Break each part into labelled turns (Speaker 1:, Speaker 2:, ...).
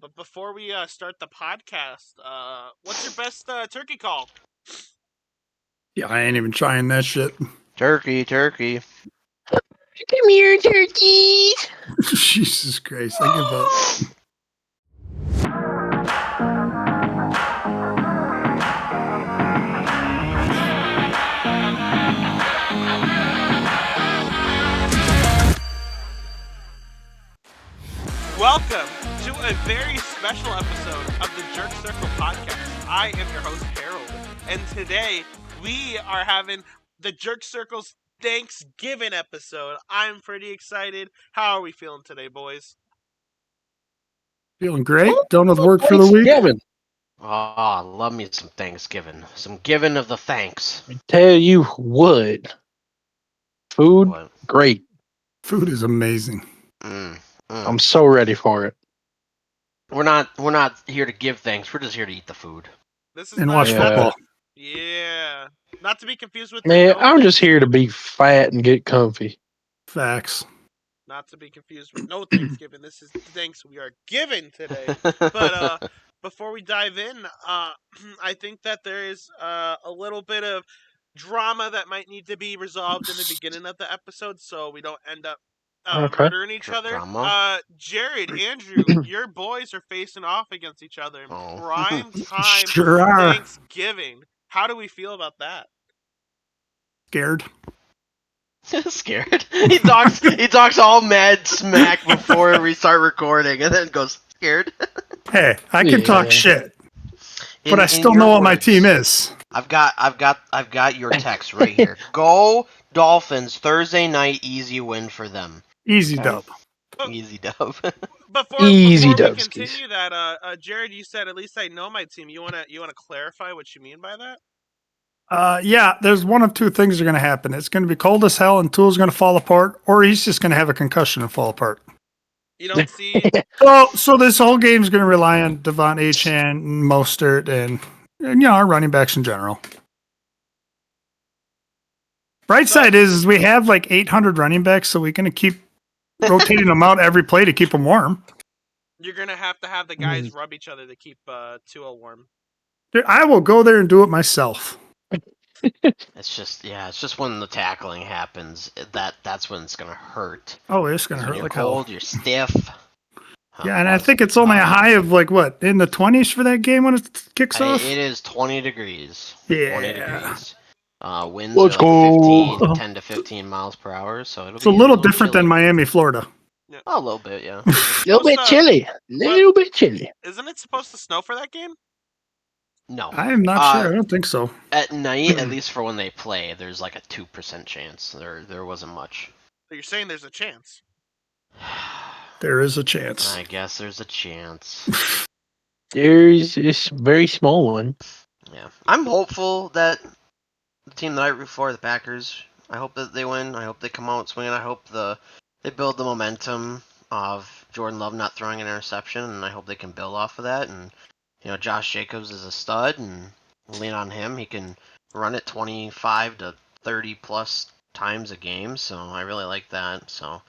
Speaker 1: But before we start the podcast, what's your best turkey call?
Speaker 2: Yeah, I ain't even trying that shit.
Speaker 3: Turkey.
Speaker 4: Come here, turkeys.
Speaker 2: Jesus Christ, I give up.
Speaker 1: Welcome to a very special episode of the Jerk Circle podcast. I am your host, Harold, and today we are having the Jerk Circle's Thanksgiving episode. I'm pretty excited. How are we feeling today, boys?
Speaker 2: Feeling great. Done with work for the week.
Speaker 4: Thanksgiving.
Speaker 3: Oh, love me some Thanksgiving. Some giving of the thanks.
Speaker 4: Tell you what. Food,
Speaker 3: What?
Speaker 4: great.
Speaker 2: Food is amazing.
Speaker 4: I'm so ready for it.
Speaker 3: We're not here to give thanks. We're just here to eat the food.
Speaker 1: This is
Speaker 2: And
Speaker 1: not
Speaker 2: watch
Speaker 4: Yeah.
Speaker 2: football.
Speaker 1: Yeah, not to be confused with
Speaker 4: Man,
Speaker 1: the no
Speaker 4: I'm just here to
Speaker 1: Thanksgiving.
Speaker 4: be fat and get comfy.
Speaker 2: Facts.
Speaker 1: Not to be confused with no Thanksgiving. This is the thanks we are giving today. But before we dive in, I think that there is a little bit of drama that might need to be resolved in the beginning of the episode, so we don't end up
Speaker 4: Okay.
Speaker 1: murdering each other.
Speaker 3: Drama?
Speaker 1: Jared, Andrew, your boys are facing off against each other in
Speaker 3: Oh.
Speaker 1: prime time
Speaker 2: Sure are.
Speaker 1: Thanksgiving. How do we feel about that?
Speaker 2: Scared.
Speaker 3: Scared. He talks all mad smack before we start recording, and then goes scared.
Speaker 2: Hey, I can talk
Speaker 4: Yeah.
Speaker 2: shit, but
Speaker 3: In-
Speaker 2: I
Speaker 3: in
Speaker 2: still
Speaker 3: your
Speaker 2: know what my
Speaker 3: words.
Speaker 2: team is.
Speaker 3: I've got your text right here. Go Dolphins! Thursday night, easy win for them.
Speaker 2: Easy
Speaker 4: Okay.
Speaker 2: dub.
Speaker 3: Easy dub.
Speaker 4: Easy
Speaker 1: Before we
Speaker 4: dubskis.
Speaker 1: continue that, Jared, you said at least I know my team. You wanna clarify what you mean by that?
Speaker 2: Yeah, there's one of two things are going to happen. It's going to be cold as hell and Tool's going to fall apart, or he's just going to have a concussion and fall apart.
Speaker 1: You don't see.
Speaker 2: So this whole game's going to rely on Devon Achane and Mostert and our running backs in general. Bright side is we have like 800 running backs, so we're going to keep rotating them out every play to keep them warm.
Speaker 1: You're gonna have to have the guys rub each other to keep Tua warm.
Speaker 2: Dude, I will go there and do it myself.
Speaker 3: It's just when the tackling happens that's when it's gonna hurt.
Speaker 2: Oh, it's going to
Speaker 3: When
Speaker 2: hurt
Speaker 3: you're
Speaker 2: like
Speaker 3: cold,
Speaker 2: hell.
Speaker 3: you're stiff.
Speaker 2: Yeah, and I think it's only a high of like what, in the 20s for that game when it kicks off?
Speaker 3: It is 20 degrees.
Speaker 2: Yeah.
Speaker 3: 20 degrees. Winds
Speaker 4: Let's
Speaker 3: are like
Speaker 4: go.
Speaker 3: 10 to 15 miles per hour, so it'll
Speaker 2: It's a
Speaker 3: be
Speaker 2: little different than
Speaker 3: chilly.
Speaker 2: Miami, Florida.
Speaker 3: Oh, a little bit, yeah.
Speaker 4: Little bit chilly. Little bit chilly.
Speaker 1: Isn't it supposed to snow for that game?
Speaker 3: No.
Speaker 2: I am not sure. I don't think so.
Speaker 3: At night, at least for when they play, there's like a 2% chance. There wasn't much.
Speaker 1: So you're saying there's a chance.
Speaker 2: There is a chance.
Speaker 3: I guess there's a chance.
Speaker 4: There's this very small one.
Speaker 3: Yeah. I'm hopeful that the team that I root for, the Packers, I hope that they win. I hope they come out swinging. I hope they build the momentum of Jordan Love not throwing an interception, and I hope they can build off of that. And Josh Jacobs is a stud, and lean on him. He can run it 25 to 30 plus times a game, so I really like that. So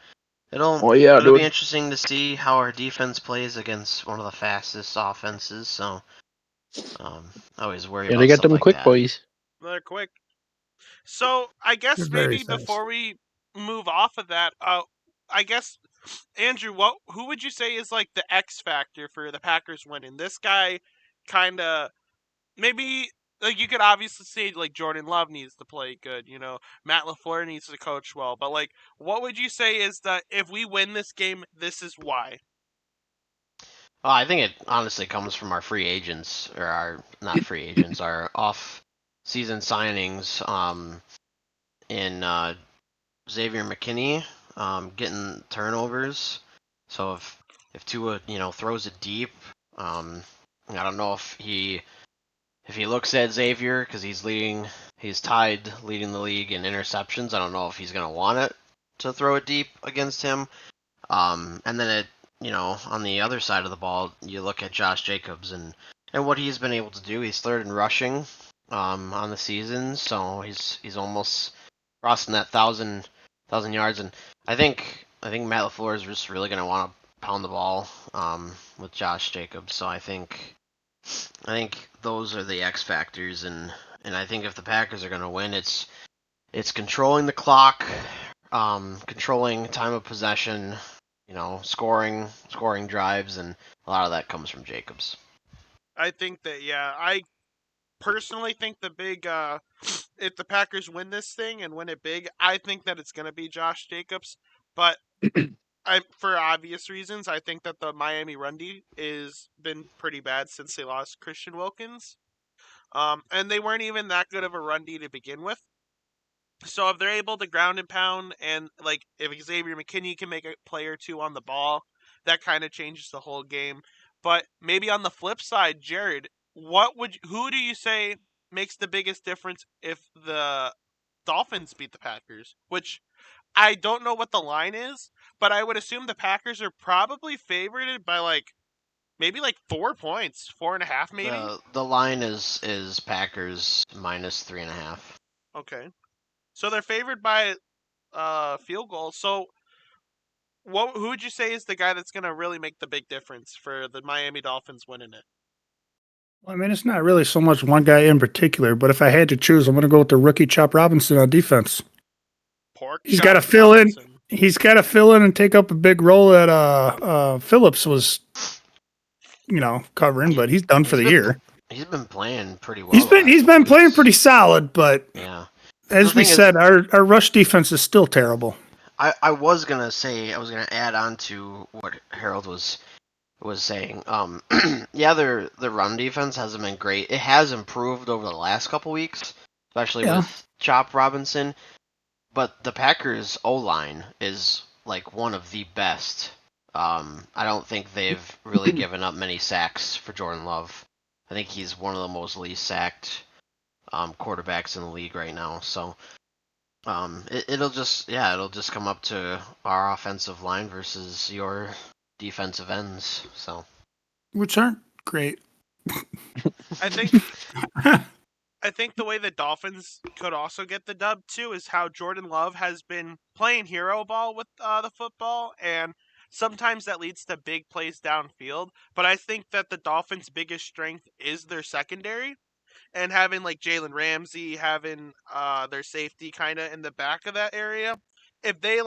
Speaker 3: it'll be interesting to see how our defense plays against one of the fastest offenses. So I always worry about
Speaker 4: They got
Speaker 3: stuff
Speaker 4: them
Speaker 3: like
Speaker 4: quick
Speaker 3: that.
Speaker 4: boys.
Speaker 1: They're quick. So I guess
Speaker 2: They're very
Speaker 1: maybe
Speaker 2: fast.
Speaker 1: before we move off of that, I guess Andrew, who would you say is like the X factor for the Packers winning? This guy, kind of maybe like you could obviously say like Jordan Love needs to play good. Matt LaFleur needs to coach well. But like, what would you say is that if we win this game, this is why?
Speaker 3: I think it honestly comes from our free agents, or our not free agents, our off-season signings. In Xavier McKinney, getting turnovers. So if Tua throws it deep, I don't know if he looks at Xavier because he's tied leading the league in interceptions. I don't know if he's gonna want it to throw it deep against him. And then on the other side of the ball, you look at Josh Jacobs and what he's been able to do. He's third in rushing on the season, so he's almost crossing that 1,000 yards. And I think Matt LaFleur is just really going to want to pound the ball with Josh Jacobs. So I think those are the X factors, and I think if the Packers are going to win, it's controlling the clock, controlling time of possession, scoring drives, and a lot of that comes from Jacobs.
Speaker 1: I think that I personally think the big if the Packers win this thing and win it big, I think that it's going to be Josh Jacobs, but for obvious reasons, I think that the Miami run D is been pretty bad since they lost Christian Wilkins. And they weren't even that good of a run D to begin with. So if they're able to ground and pound, and like if Xavier McKinney can make a play or two on the ball, that kind of changes the whole game. But maybe on the flip side, Jared, who do you say makes the biggest difference if the Dolphins beat the Packers? Which I don't know what the line is, but I would assume the Packers are probably favored by maybe 4 points, 4.5 maybe.
Speaker 3: The line is Packers -3.5.
Speaker 1: Okay, so they're favored by field goal. So who would you say is the guy that's going to really make the big difference for the Miami Dolphins winning it?
Speaker 2: I mean, it's not really so much one guy in particular, but if I had to choose, I'm going to go with the rookie Chop Robinson on defense.
Speaker 1: Pork
Speaker 2: He's got
Speaker 1: chop
Speaker 2: to fill in.
Speaker 1: Robinson.
Speaker 2: He's got to fill in and take up a big role that Phillips was, covering, but he's done for the year.
Speaker 3: He's been playing pretty well.
Speaker 2: He's been playing pretty solid, but
Speaker 3: yeah.
Speaker 2: as we said, our rush defense is still terrible.
Speaker 3: I was gonna add on to what Harold was saying. Yeah, their run defense hasn't been great. It has improved over the last couple weeks, especially with Chop Robinson. But the Packers O-line is like one of the best. I don't think they've really given up many sacks for Jordan Love. I think he's one of the most least sacked quarterbacks in the league right now. So it'll just come up to our offensive line versus your defensive ends. So
Speaker 2: which aren't great.
Speaker 1: I think the way the Dolphins could also get the dub too is how Jordan Love has been playing hero ball with the football, and sometimes that leads to big plays downfield. But I think that the Dolphins' biggest strength is their secondary, and having Jalen Ramsey, having their safety kind of in the back of that area. If they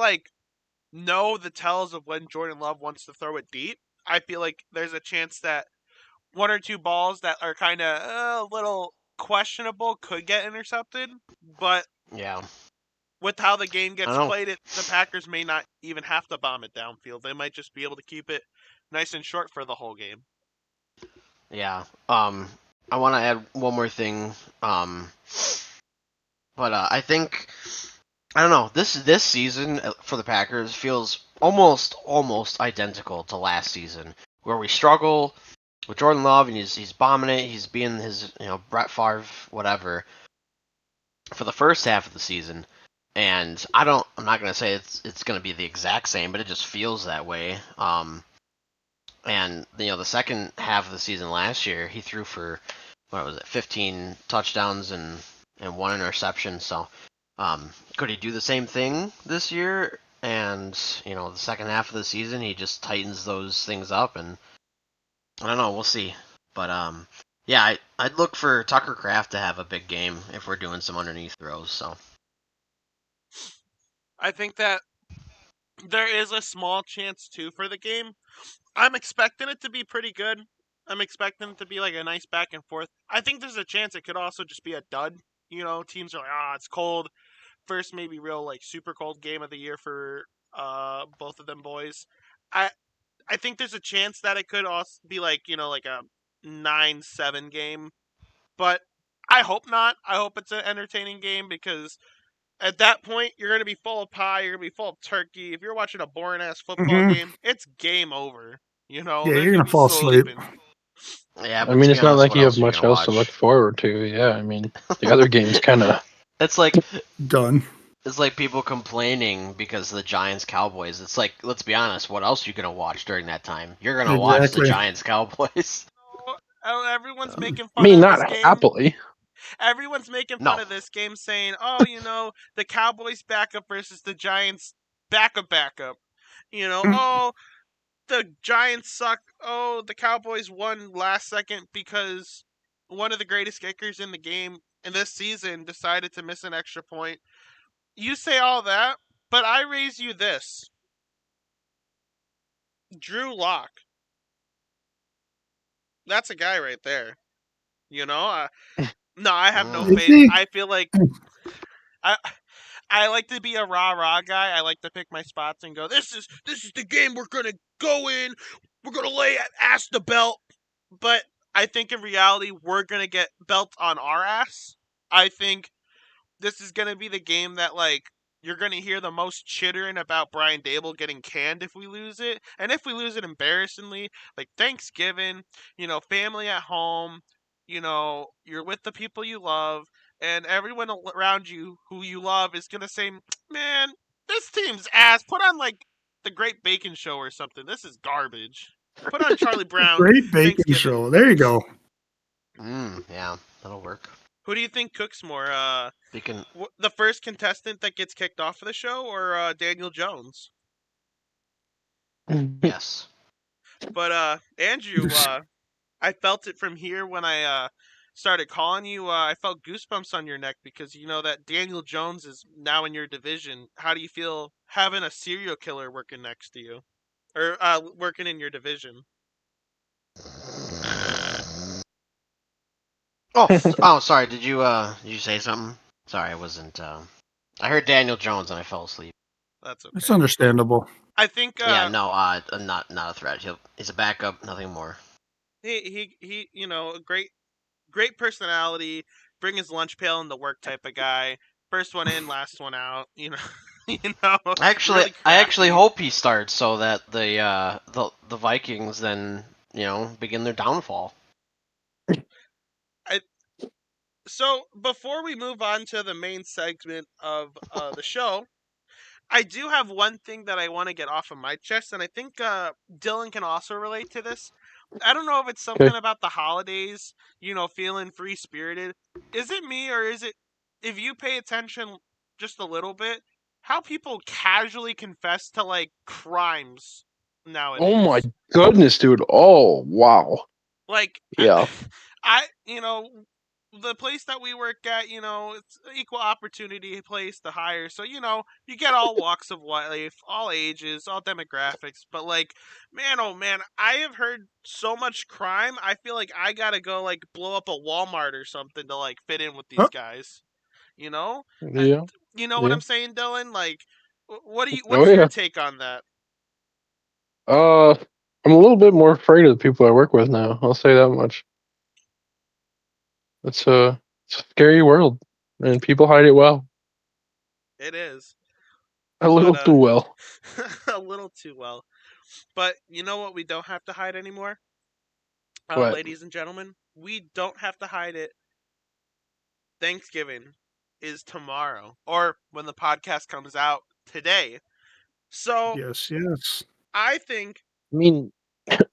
Speaker 1: know the tells of when Jordan Love wants to throw it deep, I feel like there's a chance that one or two balls that are kind of a little questionable could get intercepted. But
Speaker 3: yeah,
Speaker 1: with how the game
Speaker 3: I
Speaker 1: gets
Speaker 3: don't know.
Speaker 1: played, the Packers may not even have to bomb it downfield. They might just be able to keep it nice and short for the whole game.
Speaker 3: Yeah. I want to add one more thing. But I think I don't know. This season for the Packers feels almost identical to last season, where we struggle with Jordan Love and he's bombing it. He's being his Brett Favre whatever for the first half of the season. And I'm not gonna say it's gonna be the exact same, but it just feels that way. And the second half of the season last year, he threw for 15 touchdowns and one interception. So could he do the same thing this year? And the second half of the season, he just tightens those things up, and I don't know. We'll see. But yeah, I'd look for Tucker Kraft to have a big game if we're doing some underneath throws. So
Speaker 1: I think that there is a small chance too for the game. I'm expecting it to be pretty good. I'm expecting it to be a nice back and forth. I think there's a chance it could also just be a dud. Teams are like, it's cold. First maybe real super cold game of the year for both of them boys. I I think there's a chance that it could also be a 9-7 game, but I hope not. I hope it's an entertaining game, because at that point you're going to be full of pie, you're going to be full of turkey. If you're watching a boring ass football
Speaker 2: Mm-hmm.
Speaker 1: game, it's game over.
Speaker 2: Yeah,
Speaker 1: There's
Speaker 2: you're
Speaker 1: going
Speaker 2: gonna
Speaker 1: to be
Speaker 2: fall asleep.
Speaker 1: sleeping.
Speaker 3: yeah,
Speaker 4: I
Speaker 3: but
Speaker 4: mean,
Speaker 3: to be
Speaker 4: it's not
Speaker 3: honest,
Speaker 4: like
Speaker 3: what
Speaker 4: you have
Speaker 3: else are you
Speaker 4: much
Speaker 3: gonna
Speaker 4: else to
Speaker 3: watch?
Speaker 4: look forward to. Yeah, I mean, the other game's kind of.
Speaker 3: It's like
Speaker 2: Done.
Speaker 3: It's like people complaining because of the Giants Cowboys. It's like, let's be honest, what else are you gonna watch during that time? You're gonna watch the
Speaker 2: Exactly.
Speaker 3: Giants Cowboys.
Speaker 1: Everyone's making
Speaker 4: I
Speaker 1: fun
Speaker 4: mean,
Speaker 1: of
Speaker 4: not
Speaker 1: this game.
Speaker 4: happily.
Speaker 1: Everyone's making fun
Speaker 3: No.
Speaker 1: of this game, saying, "Oh, the Cowboys backup versus the Giants backup. Oh, the Giants suck. Oh, the Cowboys won last second because one of the greatest kickers in the game in this season decided to miss an extra point. You say all that, but I raise you this. Drew Lock. That's a guy right there. You know, no, I have no
Speaker 3: Mm.
Speaker 2: Is
Speaker 1: faith.
Speaker 2: he?
Speaker 1: I feel like I I like to be a rah-rah guy. I like to pick my spots and go, this is the game we're gonna go in. We're gonna lay ass the belt. But I think in reality we're gonna get belt on our ass. I think this is gonna be the game that like you're gonna hear the most chittering about Brian Dable getting canned if we lose it. And if we lose it embarrassingly, like Thanksgiving, family at home, you're with the people you love, and everyone around you who you love is gonna say, "Man, this team's ass. Put on like the Great Bacon Show or something. This is garbage. Put on Charlie Brown
Speaker 2: Great Bacon
Speaker 1: Thanksgiving."
Speaker 2: Show. There you go.
Speaker 3: Yeah, that'll work.
Speaker 1: Who do you think cooks more?
Speaker 3: We can.
Speaker 1: The first contestant that gets kicked off of the show, or Daniel Jones?
Speaker 3: Yes.
Speaker 1: But Andrew, I felt it from here when I started calling you. I felt goosebumps on your neck because you know that Daniel Jones is now in your division. How do you feel having a serial killer working next to you, or working in your division?
Speaker 3: Oh, sorry. Did you say something? Sorry, I wasn't. I heard Daniel Jones and I fell asleep.
Speaker 1: That's
Speaker 2: It's
Speaker 1: okay.
Speaker 2: understandable.
Speaker 1: I think
Speaker 3: Yeah, no. Not a threat. He's a backup. Nothing more.
Speaker 1: he a great personality, bring his lunch pail in the work type of guy. First one in, last one out.
Speaker 3: Actually,
Speaker 1: Really
Speaker 3: I actually
Speaker 1: crafty.
Speaker 3: hope he starts so that the Vikings then begin their downfall.
Speaker 1: I, so before we move on to the main segment of the show, I do have one thing that I want to get off of my chest, and I think Dylan can also relate to this. I don't know if it's something
Speaker 4: Okay.
Speaker 1: about the holidays, feeling free spirited. Is it me, or is it, if you pay attention just a little bit, how people casually confess to like crimes
Speaker 4: Oh my
Speaker 1: nowadays?
Speaker 4: goodness, dude. Oh wow.
Speaker 1: Like,
Speaker 4: Yeah.
Speaker 1: the place that we work at, it's an equal opportunity place to hire. So, you get all walks of life, all ages, all demographics. But, like, man, oh man, I have heard so much crime. I feel like I gotta go, like, blow up a Walmart or something to, like, fit in with these
Speaker 2: Oh,
Speaker 1: guys. You know? Uh,
Speaker 4: Yeah.
Speaker 1: you know what
Speaker 4: Yeah.
Speaker 1: I'm saying, Dylan? Like,
Speaker 4: Oh
Speaker 1: what's your
Speaker 4: yeah.
Speaker 1: take on that?
Speaker 4: Uh, I'm a little bit more afraid of the people I work with now. I'll say that much. It's a scary world, and people hide it well,
Speaker 1: It is.
Speaker 4: a
Speaker 1: But,
Speaker 4: little too well.
Speaker 1: a little too well. But you know what we don't have to hide anymore?
Speaker 4: But
Speaker 1: Ladies and gentlemen, we don't have to hide it. Thanksgiving is tomorrow, or when the podcast comes out today. So
Speaker 2: yes, yes.
Speaker 1: I think,
Speaker 4: I mean,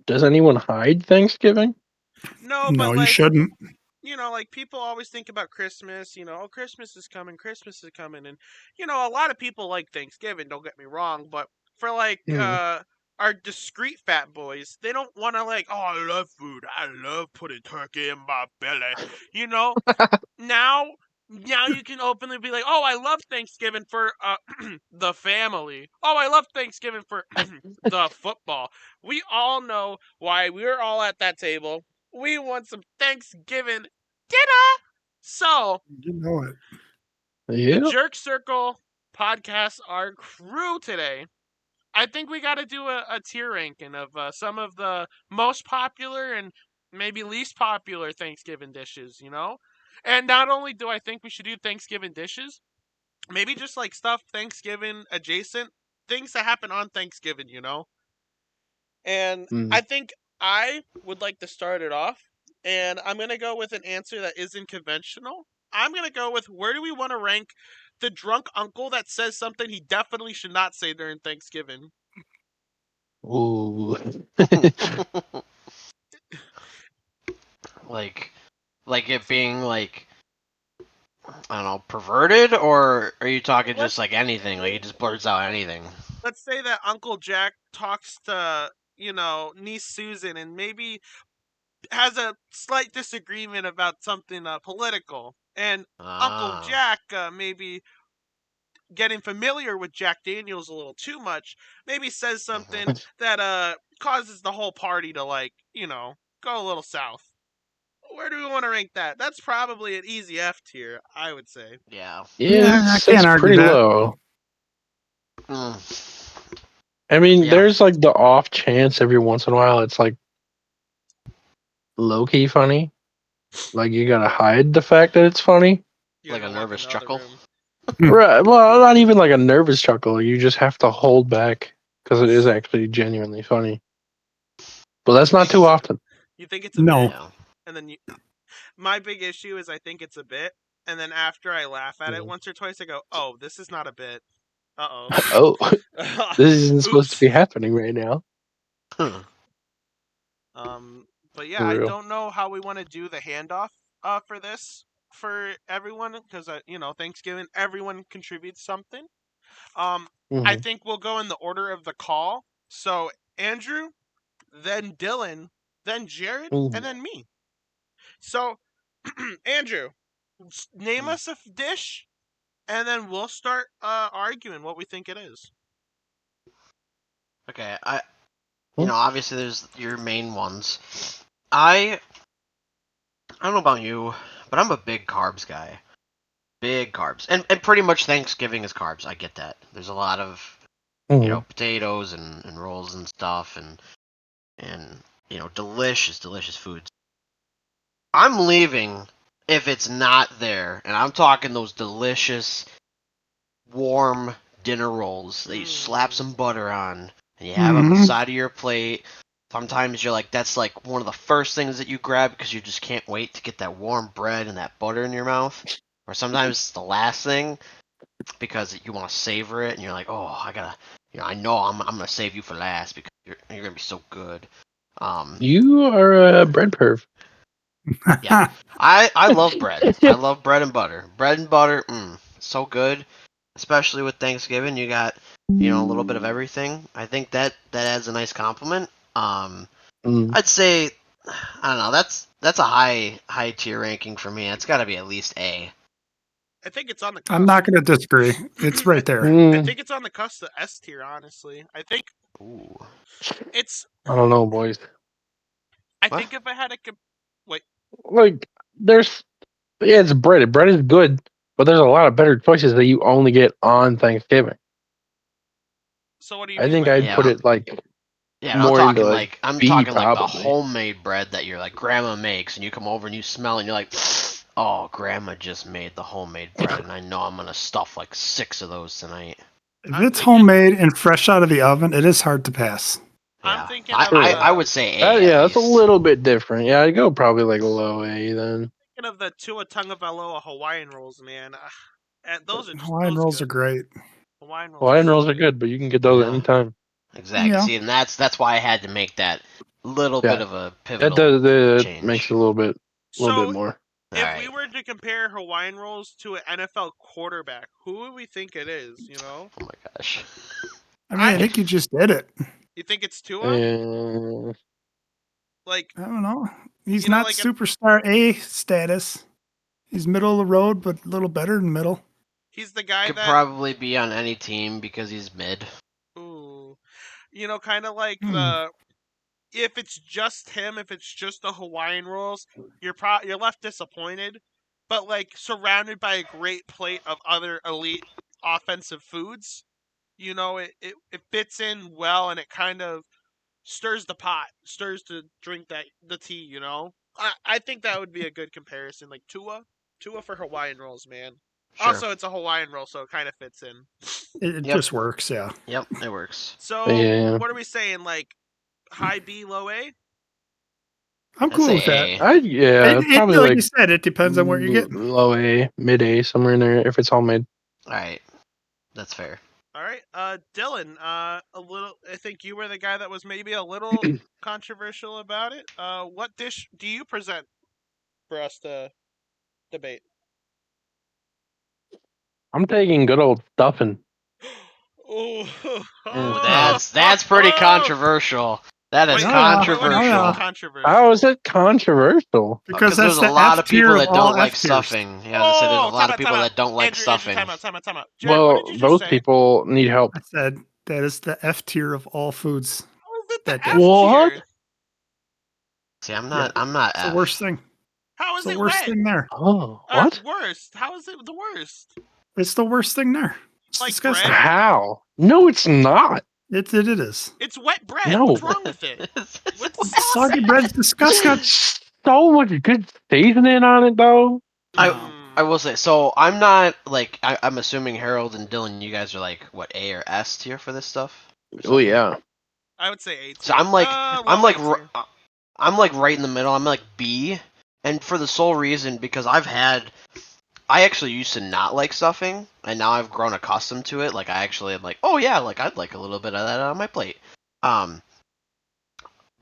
Speaker 4: does anyone hide Thanksgiving?
Speaker 1: no, but
Speaker 2: No, you
Speaker 1: like,
Speaker 2: shouldn't.
Speaker 1: like people always think about Christmas, oh, Christmas is coming. And, a lot of people like Thanksgiving, don't get me wrong, but for like,
Speaker 4: Hmm.
Speaker 1: our discreet fat boys, they don't want to like, oh, I love food. I love putting turkey in my belly. You know, now you can openly be like, oh, I love Thanksgiving for the family. Oh, I love Thanksgiving for the football. We all know why we're all at that table. We want some Thanksgiving dinner. So
Speaker 2: You know it.
Speaker 1: the
Speaker 4: Yeah.
Speaker 1: Jerk Circle podcasts are crew today. I think we got to do a tier ranking of some of the most popular and maybe least popular Thanksgiving dishes, And not only do I think we should do Thanksgiving dishes, maybe just like stuff Thanksgiving adjacent, things that happen on Thanksgiving. And
Speaker 4: Hmm.
Speaker 1: I think I would like to start it off, and I'm going to go with an answer that isn't conventional. I'm going to go with, where do we want to rank the drunk uncle that says something he definitely should not say during Thanksgiving?
Speaker 4: Ooh.
Speaker 3: like like it being like I don't know, perverted, or are you talking just
Speaker 1: Let's
Speaker 3: like anything? Like it just blurts out anything.
Speaker 1: let's say that Uncle Jack talks to, niece Susan, and maybe has a slight disagreement about something political, and Uncle
Speaker 3: Ah.
Speaker 1: Jack maybe getting familiar with Jack Daniels a little too much, maybe says something that causes the whole party to go a little south. Where do we want to rank that? That's probably an easy F tier, I would say.
Speaker 3: Yeah.
Speaker 2: Yeah, I
Speaker 4: It's
Speaker 2: can't argue
Speaker 4: pretty
Speaker 2: that.
Speaker 4: low.
Speaker 3: Mm.
Speaker 4: I mean,
Speaker 3: Yeah.
Speaker 4: there's like the off chance every once in a while it's like low key funny. Like you gotta hide the fact that it's funny.
Speaker 1: You
Speaker 3: Like
Speaker 1: gotta
Speaker 3: a
Speaker 1: go walk in
Speaker 3: nervous
Speaker 1: the other
Speaker 3: chuckle.
Speaker 1: room.
Speaker 4: Right. Well, not even like a nervous chuckle. You just have to hold back because it is actually genuinely funny. But that's
Speaker 1: You
Speaker 4: not
Speaker 1: think
Speaker 4: too
Speaker 1: it's
Speaker 4: often.
Speaker 1: you think it's a
Speaker 2: No.
Speaker 1: bit,
Speaker 3: Yeah.
Speaker 1: and then my big issue is I think it's a bit, and then after I laugh at it
Speaker 4: Mhm.
Speaker 1: once or twice, I go, "Oh, this is not a bit."
Speaker 4: Oh,
Speaker 1: Oh,
Speaker 4: this isn't supposed to
Speaker 1: oops.
Speaker 4: be happening right now.
Speaker 1: Um, but yeah,
Speaker 4: For
Speaker 1: I
Speaker 4: real.
Speaker 1: don't know how we want to do the handoff for this for everyone because Thanksgiving everyone contributes something. Um, I
Speaker 4: Mm-hmm.
Speaker 1: think we'll go in the order of the call. So Andrew, then Dylan, then Jared, and then me. So Andrew, name us a dish, and then we'll start arguing what we think it is.
Speaker 3: Okay. Obviously there's your main ones. I don't know about you, but I'm a big carbs guy. Big carbs. And pretty much Thanksgiving is carbs. I get that. There's a lot of,
Speaker 4: Mm-hmm.
Speaker 3: potatoes and rolls and stuff and delicious, delicious foods. I'm leaving if it's not there. And I'm talking those delicious, warm dinner rolls that you slap some butter on and you have on the
Speaker 2: Hmm.
Speaker 3: side of your plate. Sometimes you're like, that's like one of the first things that you grab because you just can't wait to get that warm bread and that butter in your mouth. Or sometimes it's the last thing because you want to savor it and you're like, oh, I gotta, I know I'm gonna save you for last because you're gonna be so good.
Speaker 4: You are a bread perv.
Speaker 3: Yeah, I love bread. I love bread and butter. Bread and butter, so good. Especially with Thanksgiving, you got a little bit of everything. I think that adds a nice compliment.
Speaker 4: Mm.
Speaker 3: I'd say I don't know. That's a high tier ranking for me. It's got to be at least A.
Speaker 1: I think it's on the
Speaker 2: I'm
Speaker 1: cusp.
Speaker 2: not going to disagree. It's right there.
Speaker 1: I
Speaker 4: Mm,
Speaker 1: think it's on the cusp of S tier, honestly. I think
Speaker 3: Ooh,
Speaker 1: it's.
Speaker 4: I don't know, boys.
Speaker 1: I
Speaker 3: what?
Speaker 1: think if I had to, wait.
Speaker 4: Like, there's yeah, it's bread. Bread is good, but there's a lot of better choices that you only get on Thanksgiving.
Speaker 1: So what do you
Speaker 4: I
Speaker 1: mean
Speaker 4: think
Speaker 1: by
Speaker 4: I'd
Speaker 1: that?
Speaker 3: Yeah,
Speaker 4: put it like
Speaker 3: yeah.
Speaker 4: more into like
Speaker 3: I'm
Speaker 4: B
Speaker 3: talking like the
Speaker 4: probably.
Speaker 3: homemade bread that your like grandma makes, and you come over and you smell it, and you're like, oh, grandma just made the homemade bread, and I know I'm gonna stuff like 6 of those tonight.
Speaker 2: If
Speaker 1: I'm
Speaker 2: it's
Speaker 1: thinking.
Speaker 2: homemade and fresh out of the oven, it is hard to pass.
Speaker 1: I'm
Speaker 3: Yeah,
Speaker 1: thinking
Speaker 3: I
Speaker 1: of
Speaker 3: I,
Speaker 4: True.
Speaker 3: I
Speaker 1: the.
Speaker 3: would say A at
Speaker 4: Yeah, that's a
Speaker 3: least.
Speaker 4: little bit different. Yeah, I'd go probably like low A then.
Speaker 1: Thinking of the Tua Tonga Valoa Hawaiian rolls, man. And those are just
Speaker 2: Hawaiian
Speaker 1: those
Speaker 2: rolls are
Speaker 1: good.
Speaker 2: great.
Speaker 1: Hawaiian rolls are
Speaker 4: Hawaiian
Speaker 1: so
Speaker 4: rolls are
Speaker 1: good.
Speaker 4: good, but you can get those
Speaker 3: Yeah,
Speaker 4: anytime.
Speaker 3: exactly.
Speaker 2: Yeah.
Speaker 3: See, and that's why I had to make that little bit
Speaker 4: Yeah,
Speaker 3: of a
Speaker 4: that
Speaker 3: pivotal
Speaker 4: does that makes it
Speaker 3: change.
Speaker 4: a little bit
Speaker 1: So
Speaker 4: more.
Speaker 3: All
Speaker 1: if we
Speaker 3: right.
Speaker 1: were to compare Hawaiian rolls to an NFL quarterback, who would we think it is?
Speaker 3: Oh my gosh.
Speaker 2: I mean, I
Speaker 1: I.
Speaker 2: think you just did it.
Speaker 1: You think it's Tua?
Speaker 4: And
Speaker 1: Like
Speaker 2: I don't know. He's
Speaker 1: you know,
Speaker 2: not
Speaker 1: like an
Speaker 2: superstar A status. He's middle of the road, but a little better than middle.
Speaker 1: he's the guy
Speaker 3: Could
Speaker 1: that.
Speaker 3: probably be on any team because he's mid.
Speaker 1: Ooh, kind of like
Speaker 2: Hmm.
Speaker 1: the if it's just him, if it's just the Hawaiian rolls, you're left disappointed. But like surrounded by a great plate of other elite offensive foods, it fits in well and it kind of stirs the pot, stirs to drink the tea. I think that would be a good comparison. Like Tua for Hawaiian rolls, man.
Speaker 3: Sure.
Speaker 1: Also, it's a Hawaiian roll, so it kind of fits in.
Speaker 2: It
Speaker 3: Yep.
Speaker 2: just works. Yeah.
Speaker 3: Yep. It works.
Speaker 1: So,
Speaker 4: yeah,
Speaker 1: what are we saying? Like high B, low A?
Speaker 2: I'm
Speaker 3: I'd
Speaker 2: cool
Speaker 3: say
Speaker 2: with that.
Speaker 3: A.
Speaker 4: I yeah probably
Speaker 2: Like you
Speaker 4: like
Speaker 2: said, it depends on what you're getting.
Speaker 4: low A, mid A, somewhere in there if it's homemade.
Speaker 3: All right. That's fair.
Speaker 1: All right, Dylan. A little. I think you were the guy that was maybe a little controversial about it. What dish do you present for us to debate?
Speaker 4: I'm taking good old stuffing.
Speaker 1: Oh,
Speaker 3: Ooh,
Speaker 4: Mm-hmm.
Speaker 3: that's pretty controversial. That is
Speaker 1: Wait, what do you mean
Speaker 2: yeah.
Speaker 3: controversial.
Speaker 1: controversial?
Speaker 4: How is it controversial?
Speaker 2: Because
Speaker 3: There's
Speaker 2: that's
Speaker 3: a
Speaker 2: the
Speaker 3: lot
Speaker 2: F
Speaker 3: of people
Speaker 2: tier of
Speaker 3: that
Speaker 2: all
Speaker 3: don't
Speaker 2: F
Speaker 3: like
Speaker 2: tiers.
Speaker 3: stuffing. Yeah, I say there's a lot of people that don't like
Speaker 1: Andrew,
Speaker 3: stuffing.
Speaker 1: time out. Jared, what did
Speaker 4: Well,
Speaker 1: you just
Speaker 4: those
Speaker 1: say?
Speaker 4: people need help.
Speaker 2: I said that is the F tier of all foods.
Speaker 1: How is it the
Speaker 2: That
Speaker 1: F
Speaker 2: day.
Speaker 4: What?
Speaker 1: tier?
Speaker 3: See, I'm
Speaker 2: Yeah,
Speaker 3: not
Speaker 2: it's the
Speaker 3: F.
Speaker 2: worst thing.
Speaker 1: How
Speaker 2: It's
Speaker 1: is
Speaker 2: the
Speaker 1: it
Speaker 2: worst
Speaker 1: wet?
Speaker 2: thing there.
Speaker 4: Oh,
Speaker 1: Or
Speaker 4: what?
Speaker 1: worst? How is it the worst?
Speaker 2: It's the worst thing there. It's
Speaker 1: Like
Speaker 2: disgusting.
Speaker 1: bread?
Speaker 4: How? No, it's not.
Speaker 2: It is.
Speaker 1: It's wet bread.
Speaker 4: No.
Speaker 1: What's wrong with it? What's the sauce
Speaker 2: Soggy
Speaker 1: in
Speaker 2: bread's
Speaker 1: it?
Speaker 4: It's
Speaker 2: disgusting.
Speaker 4: got so much good seasoning on it, though.
Speaker 3: I will say so. I'm not like I'm assuming Harold and Dylan, you guys are like what A or S tier for this stuff. Or
Speaker 4: Oh
Speaker 3: something?
Speaker 4: yeah.
Speaker 1: I would say A
Speaker 3: So
Speaker 1: tier.
Speaker 3: I'm like I'm
Speaker 1: Low A
Speaker 3: like
Speaker 1: tier.
Speaker 3: I'm like right in the middle. I'm like B, and for the sole reason because I actually used to not like stuffing, and now I've grown accustomed to it. Like I actually am like, oh yeah, like I'd like a little bit of that on my plate. Um,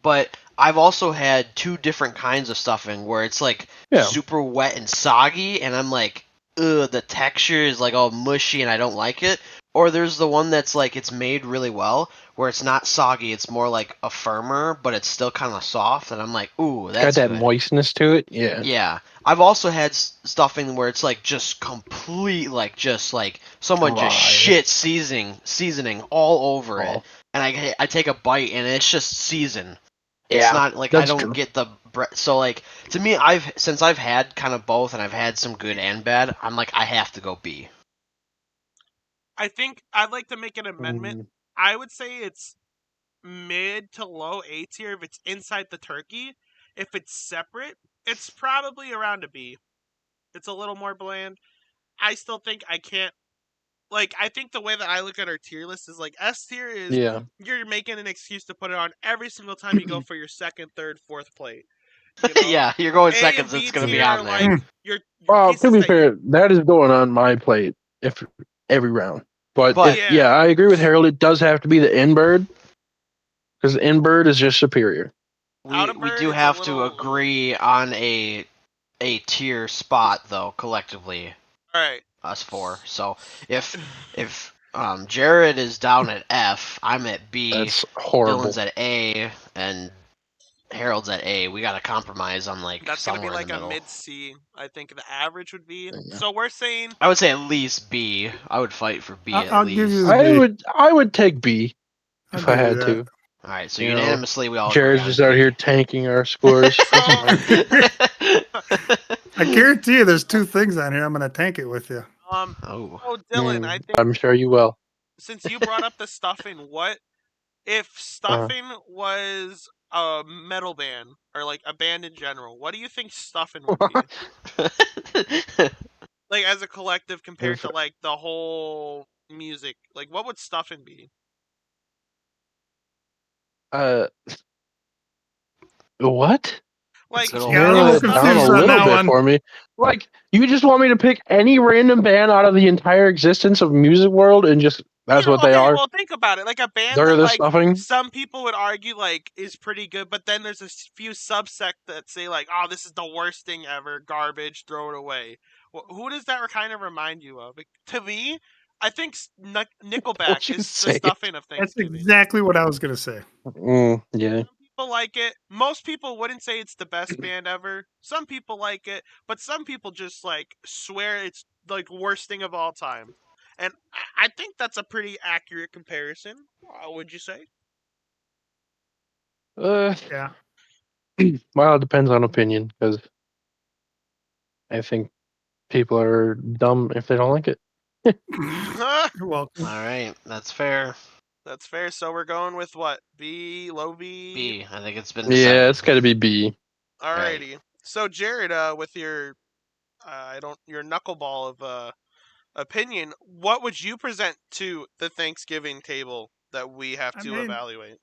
Speaker 3: but I've also had two different kinds of stuffing where it's like
Speaker 4: Yeah.
Speaker 3: super wet and soggy, and I'm like, ugh, the texture is like all mushy, and I don't like it. Or there's the one that's like it's made really well, where it's not soggy, it's more like a firmer, but it's still kind of soft, and I'm like, ooh,
Speaker 4: Got
Speaker 3: that's
Speaker 4: that
Speaker 3: good.
Speaker 4: moistness to it. Yeah.
Speaker 3: Yeah, I've also had stuffing where it's like just complete, like just like someone just
Speaker 4: Dry.
Speaker 3: shit seasoning all over it,
Speaker 4: Oh.
Speaker 3: and I take a bite and it's just seasoned. It's
Speaker 4: Yeah,
Speaker 3: not like I
Speaker 4: that's
Speaker 3: don't
Speaker 4: true.
Speaker 3: get the so like to me since I've had kind of both and I've had some good and bad, I'm like I have to go B.
Speaker 1: I think I'd like to make an amendment. I would say it's mid to low A tier if it's inside the turkey. If it's separate, it's probably around a B. It's a little more bland. I still think I can't. Like, I think the way that I look at our tier list is like S tier is
Speaker 4: Yeah.
Speaker 1: you're making an excuse to put it on every single time you go for your second, third, fourth plate. You know,
Speaker 3: Yeah, you're going
Speaker 1: A
Speaker 3: seconds.
Speaker 1: and B
Speaker 3: It's gonna be
Speaker 1: tier are
Speaker 3: on there.
Speaker 1: like your
Speaker 4: Well, to
Speaker 1: pieces
Speaker 4: be
Speaker 1: that you.
Speaker 4: fair, that is going on my plate if every round. But
Speaker 3: But-
Speaker 4: yeah, I agree with Harold. It does have to be the in-bird because the in-bird is just superior.
Speaker 1: Out of
Speaker 3: We
Speaker 1: bird,
Speaker 3: do
Speaker 1: it's a
Speaker 3: have to
Speaker 1: little.
Speaker 3: agree on a tier spot though collectively.
Speaker 1: All right.
Speaker 3: Us four. So if Jared is down at F, I'm at B,
Speaker 4: That's horrible.
Speaker 3: Dylan's at A, and Harold's at A. We got to compromise on like
Speaker 1: That's gonna be
Speaker 3: somewhere in
Speaker 1: like
Speaker 3: the
Speaker 1: a
Speaker 3: middle.
Speaker 1: mid C. I think the average would be.
Speaker 4: Yeah.
Speaker 1: So we're saying
Speaker 3: I would say at least B. I would fight for B at
Speaker 2: I'll
Speaker 3: least.
Speaker 2: give you the B.
Speaker 4: I would take B
Speaker 2: I'll
Speaker 4: if I
Speaker 2: give you
Speaker 4: had
Speaker 2: that.
Speaker 4: to.
Speaker 3: All right, so
Speaker 4: You know,
Speaker 3: unanimously we all
Speaker 4: Jared's
Speaker 3: agree
Speaker 4: just
Speaker 3: on
Speaker 4: out
Speaker 3: B.
Speaker 4: here tanking our scores.
Speaker 1: So-
Speaker 2: I guarantee you, there's two things on here. I'm going to tank it with you.
Speaker 3: Oh.
Speaker 1: So Dylan, I think
Speaker 4: I'm sure you will.
Speaker 1: since you brought up the stuffing, what if stuffing was a metal band or like a band in general? What do you think stuffing would be? Like as a collective compared to like the whole music? Like what would stuffing be?
Speaker 4: What?
Speaker 1: Like
Speaker 3: Good old
Speaker 2: Yeah, I'm a
Speaker 4: Narrow
Speaker 2: little
Speaker 4: it down a
Speaker 2: confused on
Speaker 4: little
Speaker 2: that
Speaker 4: bit
Speaker 2: one.
Speaker 4: for me. Like, you just want me to pick any random band out of the entire existence of music world and just that's what they are?
Speaker 1: Well, think about it. Like a band
Speaker 4: They're
Speaker 1: that
Speaker 4: the
Speaker 1: like
Speaker 4: stuffing?
Speaker 1: some people would argue like is pretty good, but then there's a few subsect that say like, "Oh, this is the worst thing ever, garbage, throw it away." Who does that kind of remind you of? To me, I think Nickelback
Speaker 4: you
Speaker 1: is the
Speaker 4: say it.
Speaker 1: stuffing of
Speaker 2: That's
Speaker 1: Thanksgiving.
Speaker 2: exactly what I was going to say.
Speaker 4: Yeah.
Speaker 1: Some people like it. Most people wouldn't say it's the best band ever. Some people like it, but some people just like swear it's like worst thing of all time. And I think that's a pretty accurate comparison. Would you say?
Speaker 2: Yeah.
Speaker 4: Well, it depends on opinion because I think people are dumb if they don't like it.
Speaker 2: You're welcome.
Speaker 3: All right, that's fair.
Speaker 1: That's fair. So we're going with what? B, low B.
Speaker 3: B. I think it's been
Speaker 4: Yeah,
Speaker 3: decided.
Speaker 4: it's got to be B.
Speaker 1: Alrighty. So Jared, with your your knuckleball of opinion, what would you present to the Thanksgiving table that we have
Speaker 2: I
Speaker 1: to
Speaker 2: mean-
Speaker 1: evaluate?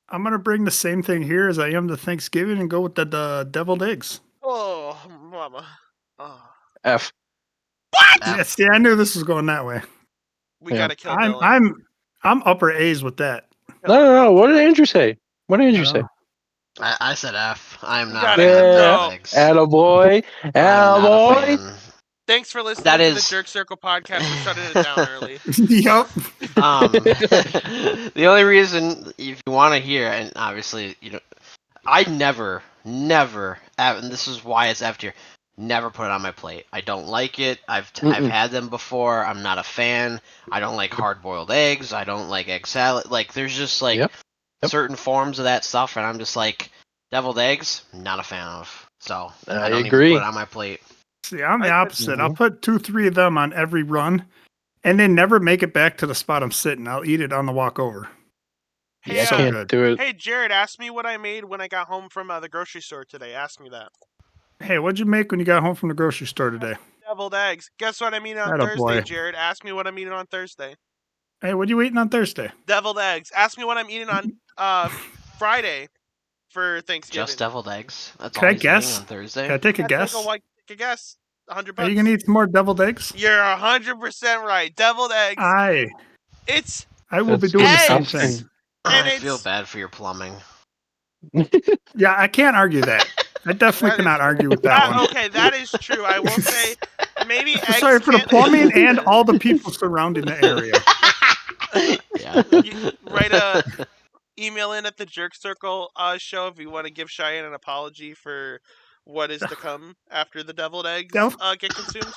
Speaker 2: I'm going to bring the same thing here as I am to Thanksgiving and go with the deviled eggs.
Speaker 1: Oh, mama. Oh.
Speaker 4: F.
Speaker 3: F.
Speaker 2: Yeah, see, I knew this was going that way.
Speaker 1: We
Speaker 4: Yeah.
Speaker 1: gotta kill Dylan.
Speaker 2: I'm upper A's with that.
Speaker 4: No. What did Andrew say? What did Andrew say?
Speaker 3: I said F. I am
Speaker 1: You
Speaker 3: not a
Speaker 1: gotta
Speaker 3: fan of
Speaker 1: go.
Speaker 3: deviled eggs.
Speaker 4: Attaboy.
Speaker 3: I am not a
Speaker 4: Attaboy.
Speaker 3: fan.
Speaker 1: Thanks for listening
Speaker 3: That
Speaker 1: to
Speaker 3: is-
Speaker 1: the Jerk Circle podcast. We're shutting it down early.
Speaker 2: Yep.
Speaker 3: The only reason, if you want to hear, and obviously, I never, and this is why it's F tier, never put it on my plate. I don't like it. I've had them before. I'm not a fan. I don't like hard-boiled eggs. I don't like egg salad. Like, there's just like
Speaker 4: Yep.
Speaker 3: certain forms of that stuff, and I'm just like, deviled eggs, not a fan of. So
Speaker 4: I
Speaker 3: don't
Speaker 4: agree.
Speaker 3: even put it on my plate.
Speaker 2: See, I'm the
Speaker 1: I-
Speaker 2: opposite. I'll put 2-3 of them on every run, and then never make it back to the spot I'm sitting. I'll eat it on the walk over.
Speaker 1: Hey,
Speaker 4: Yeah, I
Speaker 2: so
Speaker 4: can't
Speaker 2: good.
Speaker 4: do it.
Speaker 1: Hey, Jared, ask me what I made when I got home from the grocery store today. Ask me that.
Speaker 2: Hey, what'd you make when you got home from the grocery store today?
Speaker 1: Deviled eggs. Guess what I'm eating on
Speaker 2: Atta
Speaker 1: Thursday,
Speaker 2: boy.
Speaker 1: Jared? Ask me what I'm eating on Thursday.
Speaker 2: Hey, what are you eating on Thursday?
Speaker 1: Deviled eggs. Ask me what I'm eating on Friday for Thanksgiving.
Speaker 3: Just deviled eggs. That's
Speaker 2: Can
Speaker 3: all
Speaker 2: I
Speaker 3: he's eating
Speaker 2: guess?
Speaker 3: on Thursday.
Speaker 2: Can I take a
Speaker 1: Yeah,
Speaker 2: guess?
Speaker 1: take a guess. $100.
Speaker 2: Are you gonna eat some more deviled eggs?
Speaker 1: You're 100% right. Deviled eggs.
Speaker 2: I will be
Speaker 4: That's
Speaker 2: doing the same
Speaker 1: eggs.
Speaker 2: thing.
Speaker 1: And
Speaker 3: I feel
Speaker 1: it's-
Speaker 3: bad for your plumbing.
Speaker 2: Yeah, I can't argue that. I definitely
Speaker 1: That
Speaker 2: cannot
Speaker 1: is-
Speaker 2: argue with that one.
Speaker 1: Okay, that is true. I will say maybe eggs.
Speaker 2: Sorry for the
Speaker 1: can't-
Speaker 2: plumbing and all the people surrounding the area.
Speaker 3: Yeah.
Speaker 1: Write a email in at the Jerk Circle show if you want to give Cheyenne an apology for what is to come after the deviled eggs get consumed.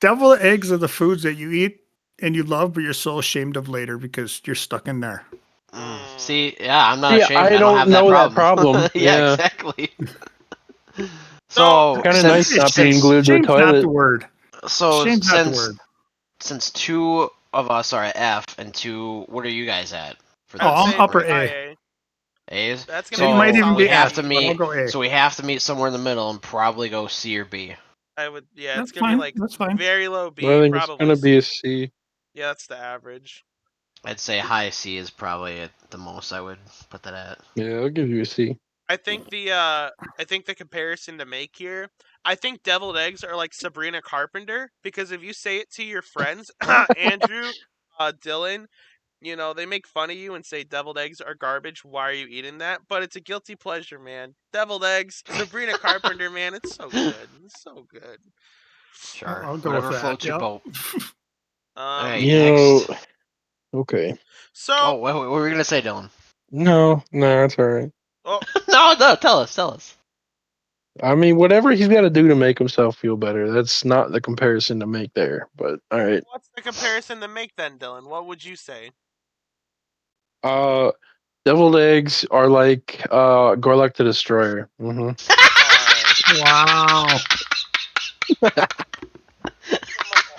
Speaker 2: Deviled eggs are the foods that you eat and you love, but you're so ashamed of later because you're stuck in there.
Speaker 3: See, yeah, I'm not
Speaker 4: See,
Speaker 3: ashamed.
Speaker 4: I
Speaker 3: I
Speaker 4: don't
Speaker 3: have
Speaker 4: know that
Speaker 3: that
Speaker 4: problem.
Speaker 3: yeah,
Speaker 4: Yeah.
Speaker 3: exactly.
Speaker 1: So,
Speaker 3: So
Speaker 4: Kind of
Speaker 3: since
Speaker 4: nice not being glued to the
Speaker 2: Shame's not
Speaker 4: toilet.
Speaker 2: the word.
Speaker 3: so
Speaker 2: Shame's not the word.
Speaker 3: since two of us are at F and two, what are you guys at? For
Speaker 1: I would
Speaker 2: I'm
Speaker 1: say
Speaker 2: upper
Speaker 1: high
Speaker 2: A.
Speaker 3: A's.
Speaker 1: That's
Speaker 3: So
Speaker 1: gonna
Speaker 2: It
Speaker 1: be
Speaker 2: might
Speaker 1: like
Speaker 2: even
Speaker 3: we
Speaker 2: be
Speaker 1: solid
Speaker 3: have
Speaker 2: F,
Speaker 3: to
Speaker 1: B.
Speaker 2: but I'll
Speaker 3: meet.
Speaker 2: go A.
Speaker 3: So we have to meet somewhere in the middle and probably go C or B.
Speaker 1: I would, yeah,
Speaker 2: That's
Speaker 1: it's gonna be
Speaker 2: fine.
Speaker 1: like
Speaker 2: That's fine.
Speaker 1: very low B,
Speaker 4: Well, I think
Speaker 1: probably.
Speaker 4: it's gonna be a
Speaker 1: C.
Speaker 4: C.
Speaker 1: Yeah, that's the average.
Speaker 3: I'd say high C is probably at the most I would put that at.
Speaker 4: Yeah, I'll give you a C.
Speaker 1: I think the comparison to make here, I think deviled eggs are like Sabrina Carpenter, because if you say it to your friends, Andrew, Dylan, they make fun of you and say deviled eggs are garbage. Why are you eating that? But it's a guilty pleasure, man. Deviled eggs, Sabrina Carpenter, man, it's so good. It's so good.
Speaker 3: Sure.
Speaker 2: I'll go
Speaker 3: Whatever
Speaker 2: with that.
Speaker 3: floats your
Speaker 2: Yep.
Speaker 3: boat. Alright,
Speaker 4: You
Speaker 3: next.
Speaker 4: know, okay.
Speaker 1: So,
Speaker 3: Oh, what were we gonna say, Dylan?
Speaker 4: No, it's all right.
Speaker 3: No, tell us.
Speaker 4: I mean, whatever he's got to do to make himself feel better, that's not the comparison to make there. But all right.
Speaker 1: what's the comparison to make then, Dylan? What would you say?
Speaker 4: Deviled eggs are like Gorlek the Destroyer. Mm-hmm.
Speaker 2: Wow.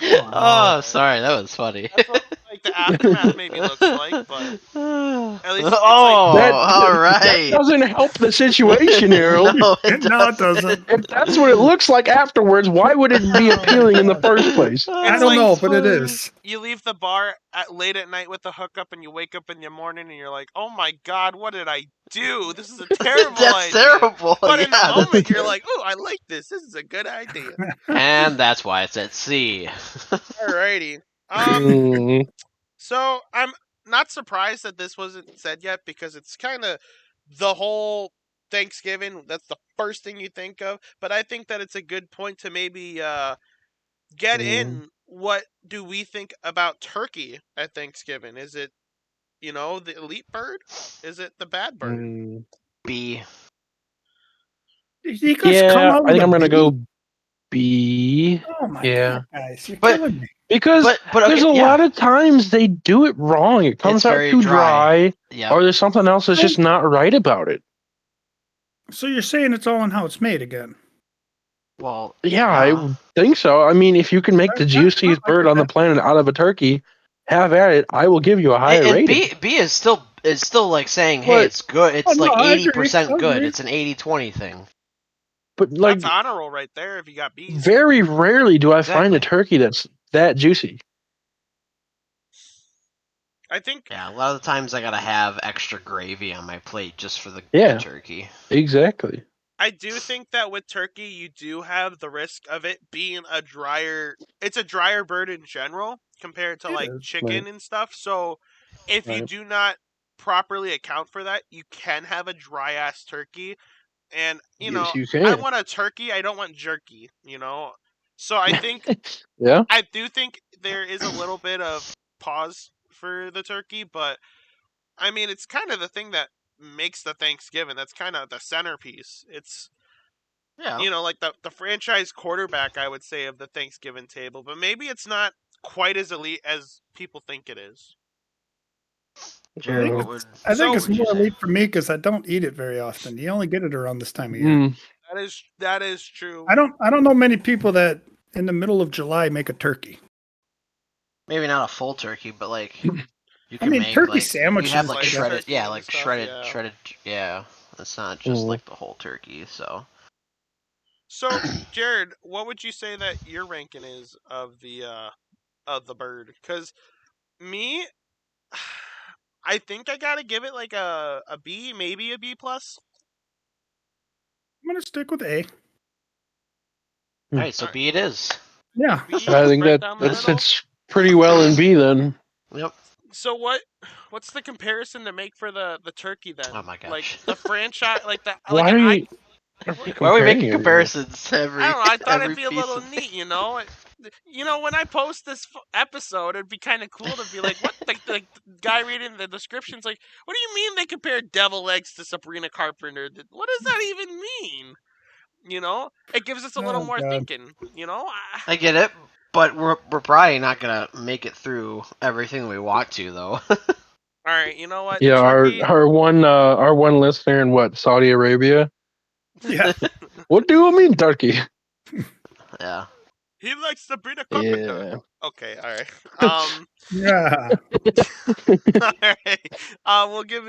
Speaker 3: Oh, sorry, that was funny.
Speaker 1: That's what like the aftermath maybe looks like, but at least it's
Speaker 3: oh,
Speaker 1: like,
Speaker 3: all
Speaker 4: That
Speaker 3: right.
Speaker 4: doesn't help the situation, Harold.
Speaker 3: No, it
Speaker 2: No, it doesn't.
Speaker 4: If that's what it looks like afterwards, why would it be appealing in the first place?
Speaker 2: I
Speaker 1: It's
Speaker 2: don't
Speaker 1: like-
Speaker 2: know, but it is.
Speaker 1: you leave the bar late at night with the hookup, and you wake up in the morning, and you're like, "Oh my god, what did I do? This is a terrible
Speaker 3: That's
Speaker 1: idea."
Speaker 3: terrible.
Speaker 1: But in the
Speaker 3: yeah.
Speaker 1: moment, you're like, "Oh, I like this. This is a good idea."
Speaker 3: And that's why it's at C.
Speaker 1: Alrighty.
Speaker 4: Mm,
Speaker 1: So I'm not surprised that this wasn't said yet, because it's kind of the whole Thanksgiving. That's the first thing you think of. But I think that it's a good point to maybe get in. What do we think about turkey at Thanksgiving? Is it, the elite bird? Is it the bad bird?
Speaker 4: mm.
Speaker 3: B.
Speaker 2: You guys come
Speaker 4: Yeah,
Speaker 2: out
Speaker 4: I think
Speaker 2: with
Speaker 4: I'm
Speaker 2: a
Speaker 4: gonna
Speaker 2: B?
Speaker 4: go B.
Speaker 2: Oh my
Speaker 4: Yeah.
Speaker 2: god, guys, you're
Speaker 3: But-
Speaker 2: killing me.
Speaker 4: Because
Speaker 3: But
Speaker 4: there's
Speaker 3: okay,
Speaker 4: a
Speaker 3: yeah.
Speaker 4: lot of times they do it wrong. It comes
Speaker 3: It's
Speaker 4: out
Speaker 3: very
Speaker 4: too
Speaker 3: dry.
Speaker 4: dry,
Speaker 3: Yeah.
Speaker 4: or there's something else that's just not right about it.
Speaker 2: So you're saying it's all in how it's made again?
Speaker 3: Well,
Speaker 4: Yeah, I would think so. I mean, if you can make the juiciest bird on the planet out of a turkey, have at it. I will give you a higher
Speaker 3: and
Speaker 4: rating.
Speaker 3: B is still like saying, hey,
Speaker 4: But-
Speaker 3: it's good. It's
Speaker 2: Oh, no,
Speaker 3: like
Speaker 2: I agree.
Speaker 3: 80%
Speaker 2: I
Speaker 3: good.
Speaker 2: agree.
Speaker 3: It's an 80-20 thing.
Speaker 4: But like,
Speaker 1: That's honor roll right there. If you got bees,
Speaker 4: very rarely do I find a
Speaker 3: Exactly.
Speaker 4: turkey that's that juicy.
Speaker 1: I think
Speaker 3: Yeah, a lot of the times I gotta have extra gravy on my plate just for the
Speaker 4: Yeah.
Speaker 3: turkey.
Speaker 4: Exactly.
Speaker 1: I do think that with turkey, you do have the risk of it being a drier. It's a drier bird in general compared to
Speaker 2: It
Speaker 1: like
Speaker 2: is,
Speaker 1: chicken and stuff. So if you
Speaker 4: Right.
Speaker 1: do not properly account for that, you can have a dry ass turkey. And
Speaker 4: Yes, you
Speaker 1: I
Speaker 4: can.
Speaker 1: want a turkey. I don't want jerky. So I think
Speaker 4: Yeah.
Speaker 1: I do think there is a little bit of pause for the turkey, but I mean it's kind of the thing that makes the Thanksgiving. That's kind of the centerpiece. It's
Speaker 3: Yeah.
Speaker 1: like the franchise quarterback, I would say, of the Thanksgiving table, but maybe it's not quite as elite as people think it is.
Speaker 2: I
Speaker 3: Jared,
Speaker 2: think
Speaker 4: Uh,
Speaker 3: what would
Speaker 2: I think
Speaker 1: So
Speaker 3: what
Speaker 2: it's
Speaker 3: would you
Speaker 2: more
Speaker 3: say?
Speaker 2: elite for me because I don't eat it very often. You only get it around this time of year.
Speaker 4: mm,
Speaker 1: that is true.
Speaker 2: I don't know many people that in the middle of July make a turkey.
Speaker 3: Maybe not a full turkey, but like you
Speaker 2: I
Speaker 3: can
Speaker 2: mean,
Speaker 3: make
Speaker 2: turkey
Speaker 3: like you have
Speaker 2: sandwiches,
Speaker 3: like
Speaker 2: I
Speaker 1: Slice
Speaker 2: guess.
Speaker 3: shredded,
Speaker 1: turkey
Speaker 3: yeah,
Speaker 1: and
Speaker 3: like
Speaker 1: stuff,
Speaker 3: shredded,
Speaker 1: yeah.
Speaker 3: shredded, yeah. It's not just
Speaker 4: mm.
Speaker 3: like the whole turkey. So
Speaker 1: So, Jared, what would you say that your ranking is of the bird? Because me, I think I gotta give it like a B, maybe a B plus.
Speaker 2: I'm gonna stick with A.
Speaker 3: all right, so
Speaker 1: Alright,
Speaker 3: B it is.
Speaker 2: Yeah.
Speaker 1: B,
Speaker 4: I think
Speaker 1: right
Speaker 4: that
Speaker 1: down the
Speaker 4: that
Speaker 1: middle.
Speaker 4: sits pretty well in B then.
Speaker 3: Yep.
Speaker 1: So what's the comparison to make for the turkey
Speaker 3: Oh
Speaker 1: then?
Speaker 3: my
Speaker 1: Like
Speaker 3: gosh.
Speaker 1: the franchise, like the like
Speaker 4: Why
Speaker 1: an
Speaker 4: are
Speaker 1: I.
Speaker 4: you
Speaker 3: Why are we
Speaker 4: comparing
Speaker 3: making
Speaker 4: everything?
Speaker 3: comparisons
Speaker 1: I
Speaker 3: every
Speaker 1: don't know. I thought it'd
Speaker 3: every
Speaker 1: be a
Speaker 3: piece
Speaker 1: little
Speaker 3: of
Speaker 1: neat, you know. When I post this episode, it'd be kind of cool to be like, "What?" The guy reading the descriptions, like, "What do you mean they compare devil eggs to Sabrina Carpenter? What does that even mean?" It gives us a little
Speaker 2: Oh
Speaker 1: more
Speaker 2: God.
Speaker 1: thinking.
Speaker 3: I get it, but we're probably not gonna make it through everything we want to though.
Speaker 1: All right, you know what? The
Speaker 4: Yeah,
Speaker 1: turkey.
Speaker 4: our one listener in what, Saudi Arabia?
Speaker 2: Yeah.
Speaker 4: What do you mean turkey?
Speaker 3: Yeah.
Speaker 1: He likes Sabrina Carpenter.
Speaker 4: Yeah.
Speaker 1: Okay, all right.
Speaker 2: Yeah.
Speaker 1: All right. We'll give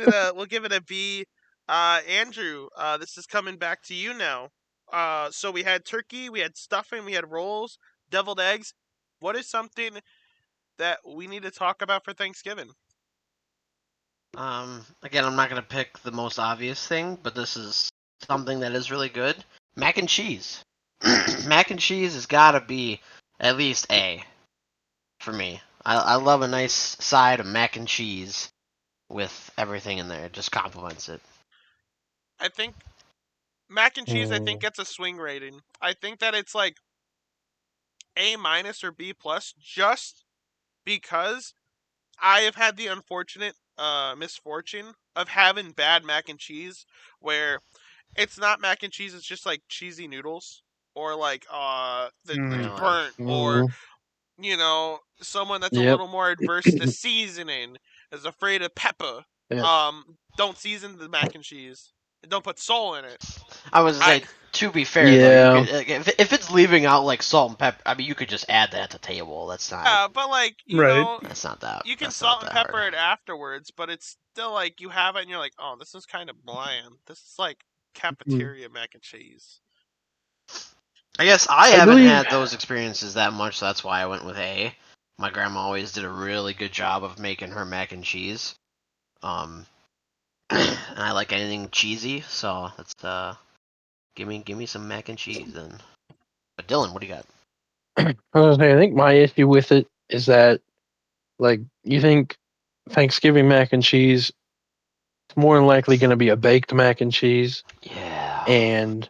Speaker 1: it a B. Andrew, this is coming back to you now. So we had turkey, we had stuffing, we had rolls, deviled eggs. What is something that we need to talk about for Thanksgiving?
Speaker 3: Again, I'm not gonna pick the most obvious thing, but this is something that is really good. Mac and cheese. Mac and cheese has gotta be at least A for me. I love a nice side of mac and cheese with everything in there. It just complements it.
Speaker 1: I think mac and cheese. I think
Speaker 4: Mm,
Speaker 1: gets a swing rating. I think that it's like A minus or B plus, just because I have had the unfortunate misfortune of having bad mac and cheese where it's not mac and cheese, it's just like cheesy noodles or like it's
Speaker 2: Mm.
Speaker 3: Really.
Speaker 1: burnt, or
Speaker 4: mm,
Speaker 1: someone that's a
Speaker 4: yep.
Speaker 1: little more adverse to seasoning, is afraid of pepper.
Speaker 4: Yeah.
Speaker 1: Don't season the mac and cheese. And don't put salt in it.
Speaker 3: I was gonna
Speaker 1: I
Speaker 3: say, to be fair though, you
Speaker 4: Yeah.
Speaker 3: could like, if it's leaving out like salt and pepper. I mean, you could just add that to table.
Speaker 1: but like
Speaker 2: Right.
Speaker 1: you can
Speaker 3: That's not
Speaker 1: salt and
Speaker 3: that hard.
Speaker 1: pepper it afterwards, but it's still like you have it and you're like, oh, this is kind of bland. This is like
Speaker 4: Mm.
Speaker 1: cafeteria mac and cheese.
Speaker 3: I guess I
Speaker 4: I
Speaker 3: haven't
Speaker 4: believe.
Speaker 3: had those experiences that much, so that's why I went with A. My grandma always did a really good job of making her mac and cheese. Um, and I like anything cheesy, so that's give me some mac and cheese then. But Dylan, what do you got?
Speaker 4: I was gonna say, I think my issue with it is that, like, you think Thanksgiving mac and cheese is more than likely going to be a baked mac and cheese,
Speaker 3: Yeah,
Speaker 4: and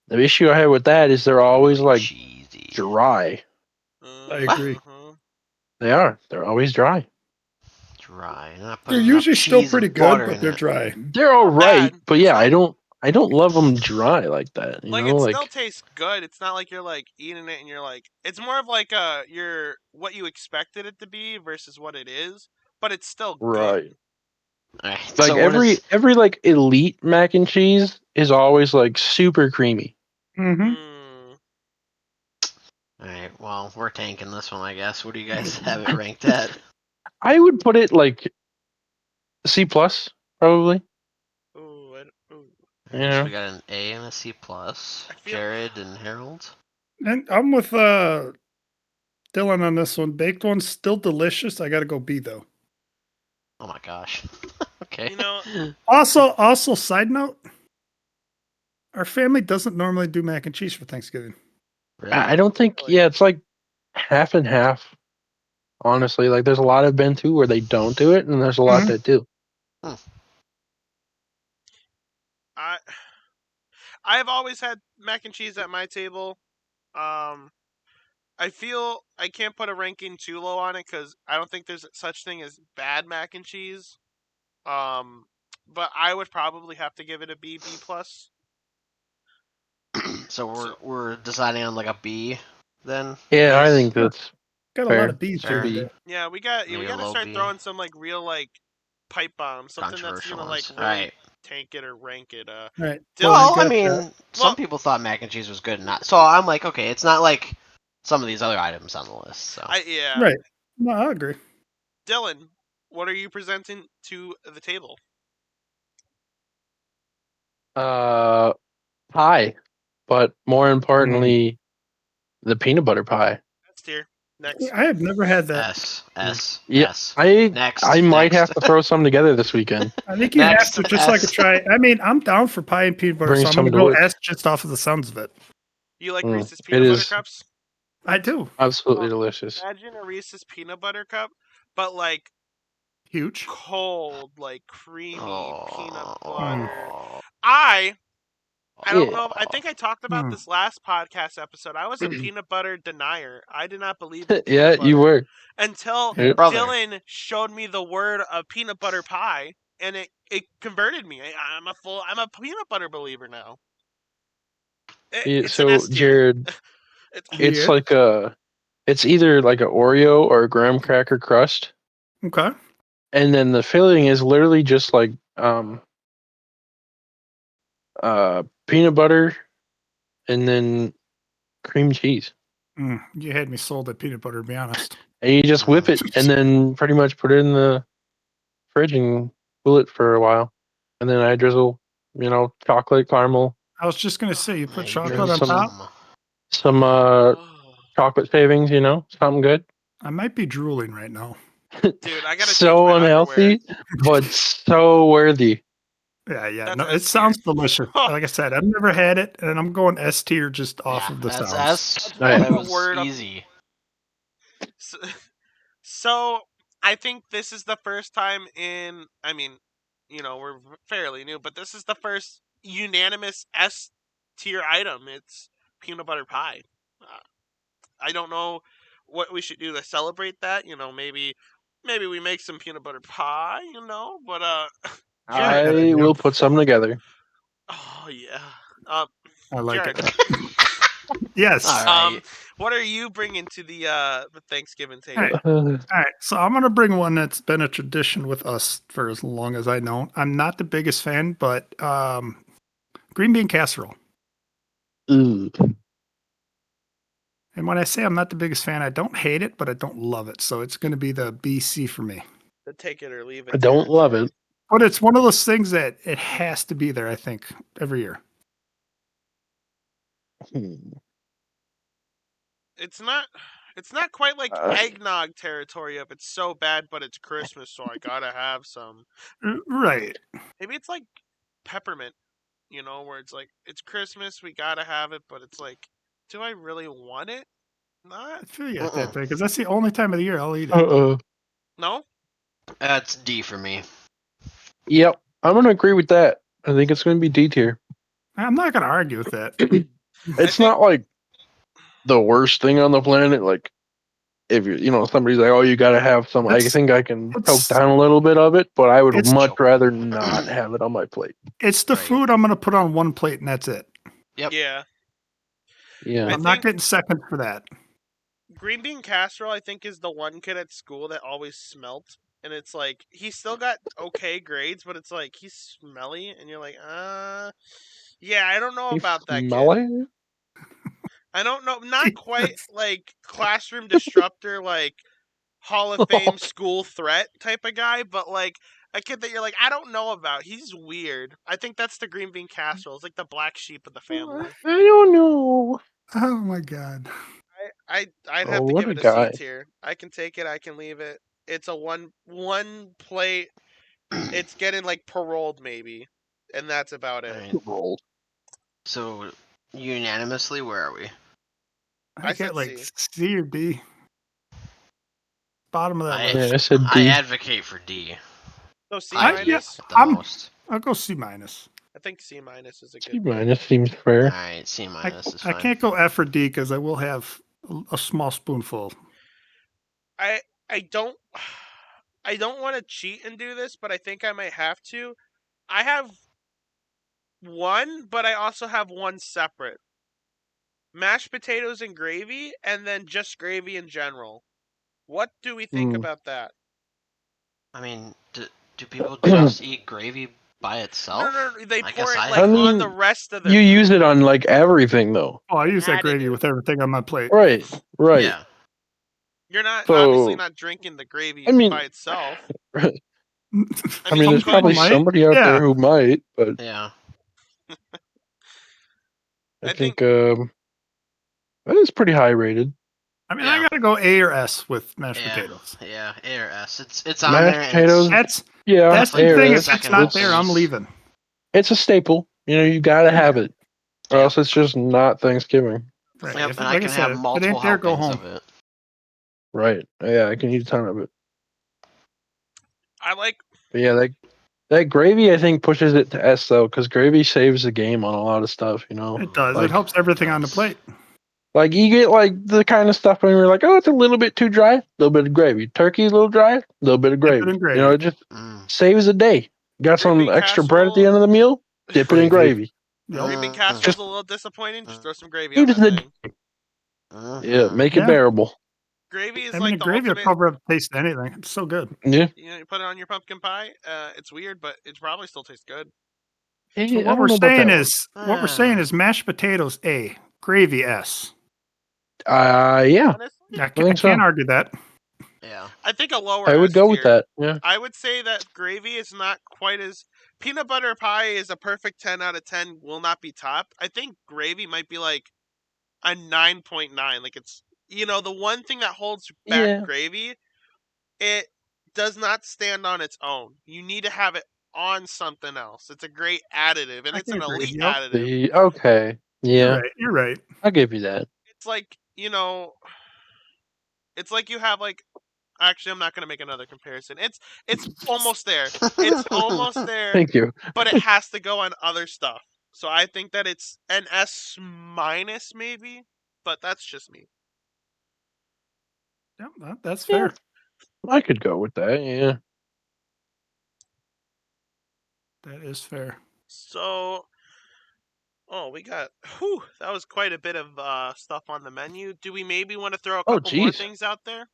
Speaker 4: the issue I have with that is they're always
Speaker 3: really
Speaker 4: like
Speaker 3: cheesy.
Speaker 4: dry.
Speaker 2: I agree.
Speaker 1: Uh-huh.
Speaker 4: They are. They're always dry.
Speaker 3: Dry. You're not
Speaker 2: They're
Speaker 3: putting enough
Speaker 2: usually still
Speaker 3: cheese
Speaker 2: pretty
Speaker 3: and
Speaker 2: good,
Speaker 3: butter
Speaker 2: but
Speaker 3: in
Speaker 2: they're
Speaker 3: it.
Speaker 2: dry.
Speaker 4: They're all
Speaker 1: Not
Speaker 4: right,
Speaker 1: bad.
Speaker 4: but
Speaker 1: It's
Speaker 4: yeah,
Speaker 1: not
Speaker 4: I don't love them dry like that. You
Speaker 1: like
Speaker 4: know,
Speaker 1: it still
Speaker 4: like
Speaker 1: tastes good. It's not like you're like eating it and you're like it's more of like your what you expected it to be versus what it is, but it's still good.
Speaker 4: right.
Speaker 3: Alright,
Speaker 4: Like
Speaker 3: so what is?
Speaker 4: every like elite mac and cheese is always like super creamy.
Speaker 2: Mm-hmm.
Speaker 1: Mm.
Speaker 3: Alright, well, we're tanking this one, I guess. What do you guys have it ranked at?
Speaker 4: I would put it like C plus probably.
Speaker 1: Ooh, ooh.
Speaker 4: You
Speaker 3: Alright, so
Speaker 4: know,
Speaker 3: we got an A and a C plus.
Speaker 1: I feel
Speaker 3: Jared and Harold.
Speaker 2: And I'm with Dylan on this one. Baked one's still delicious. I got to go B though.
Speaker 3: Oh my gosh. Okay.
Speaker 1: you know
Speaker 2: Also, side note, our family doesn't normally do mac and cheese for Thanksgiving.
Speaker 4: I
Speaker 3: Really?
Speaker 4: don't think.
Speaker 1: really.
Speaker 4: Yeah, it's like half and half. Honestly, like there's a lot I've been to where they don't do it, and there's a lot
Speaker 2: Mhm.
Speaker 4: that do.
Speaker 3: Hmm.
Speaker 1: I I've always had mac and cheese at my table. Um I feel I can't put a ranking too low on it because I don't think there's such thing as bad mac and cheese. But I would probably have to give it a B plus.
Speaker 3: So we're deciding on like a B then.
Speaker 4: Yeah, I
Speaker 3: guys?
Speaker 4: think that's
Speaker 2: Got a
Speaker 4: fair.
Speaker 2: lot of B's
Speaker 4: It's a
Speaker 2: here
Speaker 3: Fair.
Speaker 2: today.
Speaker 4: B.
Speaker 1: Yeah, we
Speaker 3: Maybe a
Speaker 1: got to
Speaker 3: low
Speaker 1: start
Speaker 3: B.
Speaker 1: throwing some like real like pipe bombs, something that's
Speaker 3: Controversial
Speaker 1: gonna like
Speaker 3: ones.
Speaker 1: really
Speaker 3: Alright.
Speaker 1: tank it or rank it.
Speaker 2: All right.
Speaker 1: Dylan,
Speaker 2: Well, you
Speaker 3: Well, I
Speaker 2: got
Speaker 3: mean, some
Speaker 1: Well-
Speaker 3: people thought mac and cheese was good and not. So I'm like, okay, it's not like some of these other items on the list. So
Speaker 1: yeah.
Speaker 2: right. No, I agree.
Speaker 1: Dylan, what are you presenting to the table?
Speaker 4: Pie, but more importantly, the peanut butter pie.
Speaker 1: Next tier. Next.
Speaker 2: I have never had that.
Speaker 3: S.
Speaker 4: Yeah,
Speaker 3: S.
Speaker 4: I
Speaker 3: Next.
Speaker 4: I might
Speaker 3: next.
Speaker 4: have to throw some together this weekend.
Speaker 2: I think you
Speaker 3: Next,
Speaker 2: have to just so I could
Speaker 3: S.
Speaker 2: try. I mean, I'm down for pie and peanut butter,
Speaker 4: Bring
Speaker 2: so I'm
Speaker 4: some
Speaker 2: going to
Speaker 4: to
Speaker 2: go
Speaker 4: work.
Speaker 2: S just off of the sounds of it.
Speaker 1: You like
Speaker 4: Mm,
Speaker 1: Reese's
Speaker 4: it
Speaker 1: peanut butter
Speaker 4: is
Speaker 1: cups?
Speaker 2: I do.
Speaker 4: absolutely
Speaker 1: Oh,
Speaker 4: delicious.
Speaker 1: Imagine a Reese's peanut butter cup, but like
Speaker 2: Huge.
Speaker 1: cold, like creamy peanut butter. I don't know. I think I talked about
Speaker 2: Mm.
Speaker 1: this last podcast episode. I was a peanut butter denier. I did not believe in peanut
Speaker 4: Yeah,
Speaker 1: butter
Speaker 4: you were.
Speaker 1: until
Speaker 4: Yep.
Speaker 3: Brother.
Speaker 1: Dylan showed me the word of peanut butter pie, and it converted me. I'm a peanut butter believer now. It's an
Speaker 4: So
Speaker 1: S tier.
Speaker 4: Jared, it's like it's either like a Oreo or a graham cracker crust,
Speaker 2: Okay.
Speaker 4: and then the filling is literally just like peanut butter and then cream cheese.
Speaker 2: You had me sold at peanut butter, to be honest.
Speaker 4: And you just whip it and then pretty much put it in the fridge and cool it for a while. And then I drizzle, chocolate, caramel,
Speaker 2: I was just going to say, you put
Speaker 3: Yeah,
Speaker 2: chocolate on
Speaker 4: some-
Speaker 2: top.
Speaker 4: some
Speaker 1: Oh,
Speaker 4: chocolate shavings, something good.
Speaker 2: I might be drooling right now.
Speaker 1: dude, I gotta change
Speaker 4: So
Speaker 1: my
Speaker 4: unhealthy, but so worthy.
Speaker 2: Yeah.
Speaker 1: That's
Speaker 2: No, it
Speaker 1: S tier.
Speaker 2: sounds delicious. Like I said, I've never had it, and I'm going S tier just off
Speaker 3: Yeah,
Speaker 2: of the
Speaker 3: that's
Speaker 2: sounds.
Speaker 3: S.
Speaker 4: Oh, yeah.
Speaker 3: That
Speaker 1: The
Speaker 3: was
Speaker 1: word of-
Speaker 3: easy.
Speaker 1: So I think this is the first time in. I mean, we're fairly new, but this is the first unanimous S tier item. It's peanut butter pie. I don't know what we should do to celebrate that. Maybe we make some peanut butter pie. But
Speaker 4: I
Speaker 1: Jared.
Speaker 4: will put some together.
Speaker 1: Oh yeah.
Speaker 2: I like
Speaker 1: Jared.
Speaker 2: it. Yes.
Speaker 3: All right.
Speaker 1: What are you bringing to the Thanksgiving table?
Speaker 2: All right. All right, so I'm going to bring one that's been a tradition with us for as long as I know. I'm not the biggest fan, but green bean casserole.
Speaker 4: Ooh.
Speaker 2: And when I say I'm not the biggest fan, I don't hate it, but I don't love it. So it's going to be the BC for me.
Speaker 1: The take it or leave it.
Speaker 4: I don't love
Speaker 1: territory.
Speaker 4: it.
Speaker 2: But it's one of those things that it has to be there, I think, every year.
Speaker 1: It's not quite like
Speaker 4: Uh.
Speaker 1: eggnog territory of it's so bad, but it's Christmas, so I gotta have some.
Speaker 2: Right.
Speaker 1: Maybe it's like peppermint, where it's like it's Christmas, we gotta have it, but it's like, do I really want it?
Speaker 2: I
Speaker 1: Not.
Speaker 2: feel you at that thing because that's the only time of the year I'll eat it.
Speaker 4: Uh-oh.
Speaker 1: No.
Speaker 3: That's D for me.
Speaker 4: Yep, I'm gonna agree with that. I think it's gonna be D tier.
Speaker 2: I'm not going to argue with that.
Speaker 4: It's not like the worst thing on the planet. Like if somebody's like, "Oh, you gotta have some," I think I can choke down a little bit of it, but I would
Speaker 2: it's
Speaker 4: much
Speaker 3: choke.
Speaker 4: rather not have it on my plate.
Speaker 2: It's the
Speaker 3: Right.
Speaker 2: food I'm going to put on one plate, and that's it.
Speaker 3: Yep.
Speaker 1: Yeah.
Speaker 4: Yeah,
Speaker 1: I
Speaker 2: I'm not
Speaker 1: think-
Speaker 2: getting second for that.
Speaker 1: Green bean casserole, I think, is the one kid at school that always smelt. And it's like, he still got okay grades, but it's like, he's smelly. And you're like, yeah, I don't know
Speaker 4: You
Speaker 1: about that
Speaker 4: smell
Speaker 1: kid.
Speaker 4: it?
Speaker 1: I don't know. Not quite like classroom disruptor, like Hall of Fame school threat type of guy, but like a kid that you're like, I don't know about. He's weird. I think that's the green bean casserole. It's like the black sheep of the family.
Speaker 4: I don't know.
Speaker 2: Oh my god.
Speaker 1: I'd have
Speaker 4: Oh,
Speaker 1: to
Speaker 4: what
Speaker 1: give
Speaker 4: a
Speaker 1: it a
Speaker 4: guy.
Speaker 1: C tier. I can take it. I can leave it. It's a one plate. It's getting like paroled maybe, and that's about it.
Speaker 3: Alright.
Speaker 4: Roll.
Speaker 3: So unanimously, where are we?
Speaker 1: I
Speaker 2: I
Speaker 1: said
Speaker 2: get like
Speaker 1: C.
Speaker 2: C or D. Bottom of that
Speaker 3: I-
Speaker 2: list.
Speaker 4: Yeah, I said
Speaker 3: I
Speaker 4: D.
Speaker 3: advocate for D.
Speaker 1: So C
Speaker 3: I
Speaker 1: minus.
Speaker 3: at the
Speaker 2: I'm-
Speaker 3: most.
Speaker 2: I'll go C minus.
Speaker 1: I think C minus is a
Speaker 4: C
Speaker 1: good.
Speaker 4: minus seems fair.
Speaker 3: Alright, C minus is
Speaker 2: I
Speaker 3: fine.
Speaker 2: can't go F or D because I will have A small spoonful.
Speaker 1: I don't I don't want to cheat and do this, but I think I might have to. I have one, but I also have one separate. Mashed potatoes and gravy, and then just gravy in general. What do we think about that?
Speaker 3: I mean, do people just eat gravy by itself?
Speaker 1: No, they
Speaker 3: I
Speaker 1: pour
Speaker 3: guess
Speaker 1: it
Speaker 3: I
Speaker 1: like
Speaker 3: have.
Speaker 1: on the rest of their
Speaker 4: You
Speaker 1: food.
Speaker 4: use it on like everything though.
Speaker 2: Oh, I use that gravy
Speaker 1: Additive.
Speaker 2: with everything on my plate.
Speaker 4: Right.
Speaker 3: Yeah.
Speaker 1: You're not obviously
Speaker 4: So
Speaker 1: not drinking the gravy
Speaker 4: I mean,
Speaker 1: by itself.
Speaker 4: I
Speaker 1: I
Speaker 4: mean,
Speaker 1: mean, you
Speaker 4: there's
Speaker 1: could.
Speaker 4: probably
Speaker 2: might.
Speaker 4: somebody out
Speaker 2: Yeah.
Speaker 4: there who might, but
Speaker 3: Yeah.
Speaker 4: I
Speaker 1: I
Speaker 4: think
Speaker 1: think
Speaker 4: that is pretty high rated.
Speaker 2: I mean,
Speaker 3: Yeah.
Speaker 2: I gotta go A or S with mashed
Speaker 3: Yeah.
Speaker 2: potatoes.
Speaker 3: Yeah. A or S. It's on
Speaker 4: Mashed
Speaker 3: there. And
Speaker 4: potatoes.
Speaker 2: That's
Speaker 4: Yeah,
Speaker 2: that's the
Speaker 3: definitely
Speaker 4: A or
Speaker 2: thing.
Speaker 4: S.
Speaker 2: If it's
Speaker 3: second
Speaker 2: not
Speaker 3: most
Speaker 2: there, I'm
Speaker 3: place.
Speaker 2: leaving.
Speaker 4: It's a staple. You know, you gotta have it, or
Speaker 3: Yep.
Speaker 4: else it's just not Thanksgiving.
Speaker 2: Right.
Speaker 3: Yep.
Speaker 2: If
Speaker 3: And
Speaker 2: it,
Speaker 3: I
Speaker 2: like I
Speaker 3: can have
Speaker 2: said, if it
Speaker 3: multiple
Speaker 2: ain't there, go
Speaker 3: helpings
Speaker 2: home.
Speaker 3: of it.
Speaker 4: Right. Yeah, I can eat a ton of it.
Speaker 1: I like.
Speaker 4: But yeah, that gravy I think pushes it to S though, because gravy saves the game on a lot of stuff. You know,
Speaker 2: It does.
Speaker 4: Like-
Speaker 2: It helps everything on the
Speaker 3: does.
Speaker 2: plate.
Speaker 4: like you get like the kind of stuff when you're like, oh, it's a little bit too dry, a little bit of gravy. Turkey, a little dry, a little bit of
Speaker 2: Dip it
Speaker 4: gravy.
Speaker 2: in gravy.
Speaker 4: You know, it just
Speaker 3: Mm.
Speaker 4: saves the day. Got some
Speaker 1: Green bean
Speaker 4: extra bread at the end of
Speaker 1: casserole.
Speaker 4: the meal, dip it in gravy.
Speaker 2: Yep.
Speaker 1: Green bean
Speaker 3: Mm.
Speaker 1: casserole's
Speaker 4: Just
Speaker 1: a little disappointing. Just throw some gravy on
Speaker 4: saves
Speaker 1: that
Speaker 4: the
Speaker 1: thing.
Speaker 4: day.
Speaker 3: Mhm.
Speaker 4: Yeah, make it
Speaker 2: Yeah.
Speaker 4: bearable.
Speaker 1: Gravy is
Speaker 2: I mean,
Speaker 1: like
Speaker 2: the
Speaker 1: the
Speaker 2: gravy will
Speaker 1: ultimate.
Speaker 2: cover up the taste of anything. It's so good.
Speaker 4: Yeah.
Speaker 1: You know, you put it on your pumpkin pie. It's weird, but it probably still tastes good.
Speaker 2: So
Speaker 4: I don't know about that one.
Speaker 2: is mashed potatoes A, gravy S.
Speaker 4: Yeah,
Speaker 1: Honestly,
Speaker 2: I
Speaker 4: I think
Speaker 2: can't
Speaker 4: so.
Speaker 2: argue that.
Speaker 3: Yeah.
Speaker 1: I think a lower
Speaker 4: I would
Speaker 1: S
Speaker 4: go with
Speaker 1: tier.
Speaker 4: that. Yeah.
Speaker 1: I would say that gravy is not quite as peanut butter pie is a perfect 10 out of 10, will not be topped. I think gravy might be like a 9.9. Like it's the one thing that holds back
Speaker 4: Yeah.
Speaker 1: gravy, it does not stand on its own. You need to have it on something else. It's a great additive and
Speaker 2: I
Speaker 1: it's
Speaker 2: can
Speaker 1: an
Speaker 2: agree.
Speaker 1: elite
Speaker 2: Yep.
Speaker 1: additive.
Speaker 4: Okay. Yeah,
Speaker 2: You're right.
Speaker 4: I'll give you that.
Speaker 1: It's like, it's like you have like actually I'm not going to make another comparison. It's almost there. It's almost there,
Speaker 4: Thank you.
Speaker 1: but it has to go on other stuff. So I think that it's an S minus maybe, but that's just me.
Speaker 2: Yep, that's
Speaker 4: Yeah.
Speaker 2: fair.
Speaker 4: I could go with that. Yeah.
Speaker 2: That is fair.
Speaker 1: So we got that was quite a bit of stuff on the menu. Do we maybe want to throw a
Speaker 4: Oh,
Speaker 1: couple more
Speaker 4: geez.
Speaker 1: things out there?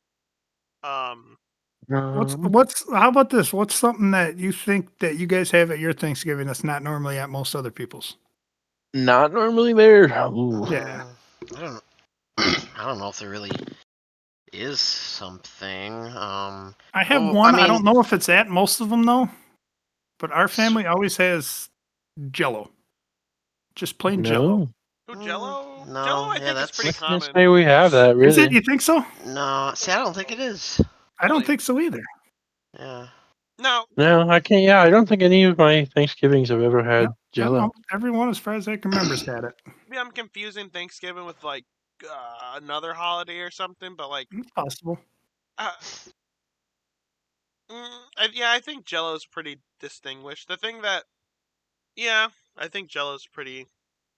Speaker 2: What's how about this? What's something that you think that you guys have at your Thanksgiving that's not normally at most other people's?
Speaker 4: Not normally there. Ooh.
Speaker 2: Yeah.
Speaker 3: I don't know if there really is something.
Speaker 2: I have
Speaker 3: well,
Speaker 2: one.
Speaker 3: I
Speaker 2: I
Speaker 3: mean,
Speaker 2: don't know if it's at most of them though, but our family always has Jello. Just plain Jello.
Speaker 4: No.
Speaker 1: Jello?
Speaker 3: No,
Speaker 1: Jello I
Speaker 3: yeah,
Speaker 1: think is
Speaker 3: that's-
Speaker 1: pretty
Speaker 4: I can't
Speaker 1: common.
Speaker 4: say we have that
Speaker 2: Is it?
Speaker 4: really.
Speaker 2: You think so?
Speaker 3: No, see, I don't think it is.
Speaker 2: I don't
Speaker 1: Really?
Speaker 2: think so either.
Speaker 3: Yeah.
Speaker 1: No,
Speaker 4: No, I can't. Yeah, I don't think any of my Thanksgivings have ever had
Speaker 2: Yep,
Speaker 4: Jello.
Speaker 2: everyone, as far as I can remember, has had it.
Speaker 1: maybe I'm confusing Thanksgiving with like another holiday or something, but like,
Speaker 2: It's possible.
Speaker 1: uh, I think Jello's pretty distinguished. The thing that, I think Jello's pretty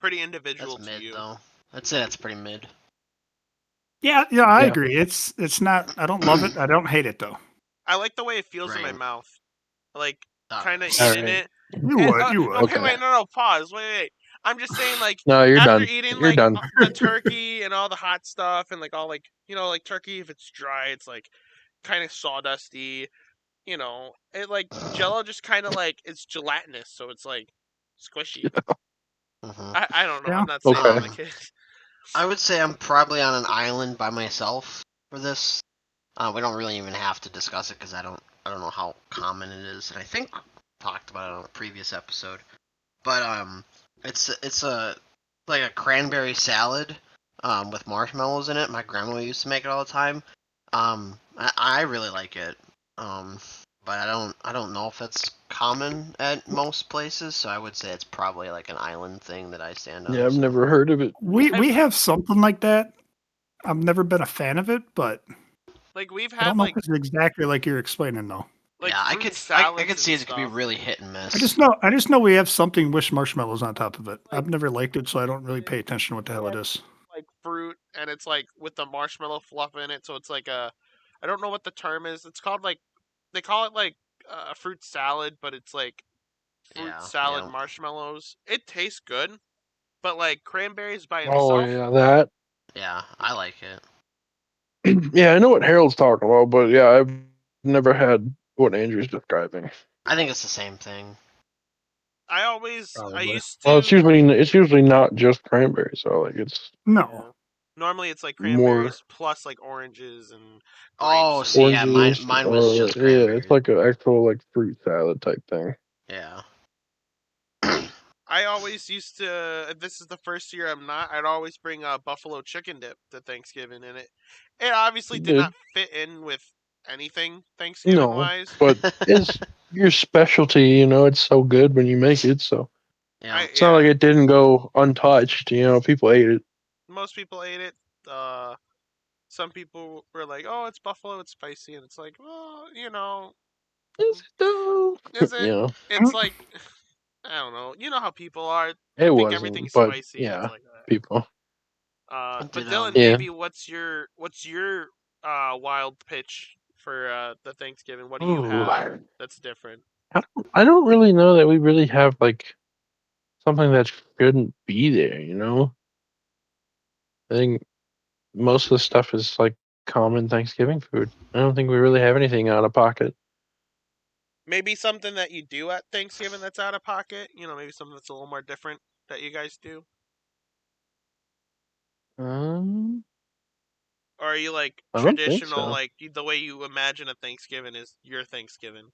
Speaker 1: individual
Speaker 3: That's
Speaker 1: to
Speaker 3: mid
Speaker 1: you.
Speaker 3: though. I'd say that's pretty mid.
Speaker 2: Yeah, I
Speaker 4: Yeah.
Speaker 2: agree. It's not. I don't love it. I don't hate it though.
Speaker 1: I like the way it feels in my
Speaker 3: Right.
Speaker 1: mouth, like
Speaker 3: All
Speaker 1: kind of
Speaker 3: right.
Speaker 1: eating
Speaker 4: Alright.
Speaker 1: it.
Speaker 2: You
Speaker 1: And,
Speaker 2: would. You would.
Speaker 1: okay,
Speaker 4: Okay.
Speaker 1: wait, no, pause, wait. I'm just saying, like,
Speaker 4: No, you're
Speaker 1: after
Speaker 4: done.
Speaker 1: eating
Speaker 4: You're
Speaker 1: like
Speaker 4: done.
Speaker 1: the turkey and all the hot stuff and like all like like turkey, if it's dry, it's like kind of sawdusty. It like Jello just kind of like it's gelatinous, so it's like squishy.
Speaker 3: Mhm.
Speaker 1: I don't know.
Speaker 2: Yeah.
Speaker 1: I'm not saying
Speaker 4: Okay.
Speaker 1: that like it.
Speaker 3: I would say I'm probably on an island by myself for this. We don't really even have to discuss it because I don't know how common it is, and I think we talked about it on a previous episode. But it's like a cranberry salad with marshmallows in it. My grandma used to make it all the time. I really like it. But I don't know if it's common at most places, so I would say it's probably like an island thing that I stand on.
Speaker 4: Yeah, I've
Speaker 3: so.
Speaker 4: never heard of it.
Speaker 2: We have something like that. I've never been a fan of it, but
Speaker 1: Like we've
Speaker 2: I
Speaker 1: had
Speaker 2: don't know
Speaker 1: like
Speaker 2: if it's exactly like you're explaining though.
Speaker 1: like
Speaker 3: Yeah, I
Speaker 1: fruit
Speaker 3: could
Speaker 1: salads
Speaker 3: see
Speaker 1: and
Speaker 3: it could be
Speaker 1: stuff.
Speaker 3: really hit and miss.
Speaker 2: I just know we have something with marshmallows on top of it. I've never liked it, so I don't really pay attention to what the hell it is.
Speaker 1: Like fruit and it's like with the marshmallow fluff in it. So it's like I don't know what the term is. It's called like they call it like fruit salad, but it's like fruit
Speaker 3: Yeah,
Speaker 1: salad
Speaker 3: yeah,
Speaker 1: marshmallows. It tastes good, but like cranberries by
Speaker 4: Oh
Speaker 1: himself,
Speaker 4: yeah, that.
Speaker 3: yeah. I like it.
Speaker 4: Yeah, I know what Harold's talking about, but yeah, I've never had what Andrew's describing.
Speaker 3: I think it's the same thing.
Speaker 1: I
Speaker 4: Probably.
Speaker 1: used
Speaker 4: Well,
Speaker 1: to.
Speaker 4: it's usually not just cranberries, so like it's
Speaker 2: No.
Speaker 1: Yeah. Normally it's like
Speaker 4: more
Speaker 1: cranberries plus like oranges and grapes
Speaker 3: Oh,
Speaker 1: and
Speaker 3: see, yeah, mine
Speaker 4: oranges
Speaker 3: mine was
Speaker 4: or
Speaker 3: just
Speaker 4: yeah, it's
Speaker 3: cranberries.
Speaker 4: like an actual like fruit salad type thing.
Speaker 3: Yeah.
Speaker 1: I always used to. If this is the first year I'm not, I'd always bring a buffalo chicken dip to Thanksgiving, and it obviously
Speaker 4: You
Speaker 1: did
Speaker 4: did
Speaker 1: not fit in with anything Thanksgiving
Speaker 4: no,
Speaker 1: wise.
Speaker 4: but it's your specialty. You know, it's so good when you make it. So
Speaker 3: Yeah.
Speaker 4: it's not
Speaker 1: Yeah,
Speaker 4: like it didn't go untouched. You know, people ate it.
Speaker 1: most people ate it. Uh, some people were like, "Oh, it's buffalo, it's spicy," and it's like, "Well,
Speaker 4: Is it though?
Speaker 1: is
Speaker 4: You
Speaker 1: it?"
Speaker 4: know,
Speaker 1: It's like I don't know. You know how people are. They
Speaker 4: it
Speaker 1: think
Speaker 4: wasn't,
Speaker 1: everything's
Speaker 4: but
Speaker 1: spicy, and it's
Speaker 4: yeah,
Speaker 1: like that.
Speaker 4: people.
Speaker 1: But
Speaker 3: Did
Speaker 1: Dylan,
Speaker 4: Yeah.
Speaker 1: maybe what's your wild pitch for the Thanksgiving? What do you
Speaker 4: Ooh,
Speaker 1: have that's different?
Speaker 4: I don't really know that we really have like something that shouldn't be there. You know, I think most of the stuff is like common Thanksgiving food. I don't think we really have anything out of pocket.
Speaker 1: Maybe something that you do at Thanksgiving that's out of pocket. Maybe something that's a little more different that you guys do.
Speaker 4: Um,
Speaker 1: Or are you like
Speaker 4: I don't think
Speaker 1: traditional,
Speaker 4: so.
Speaker 1: like the way you imagine a Thanksgiving is your Thanksgiving?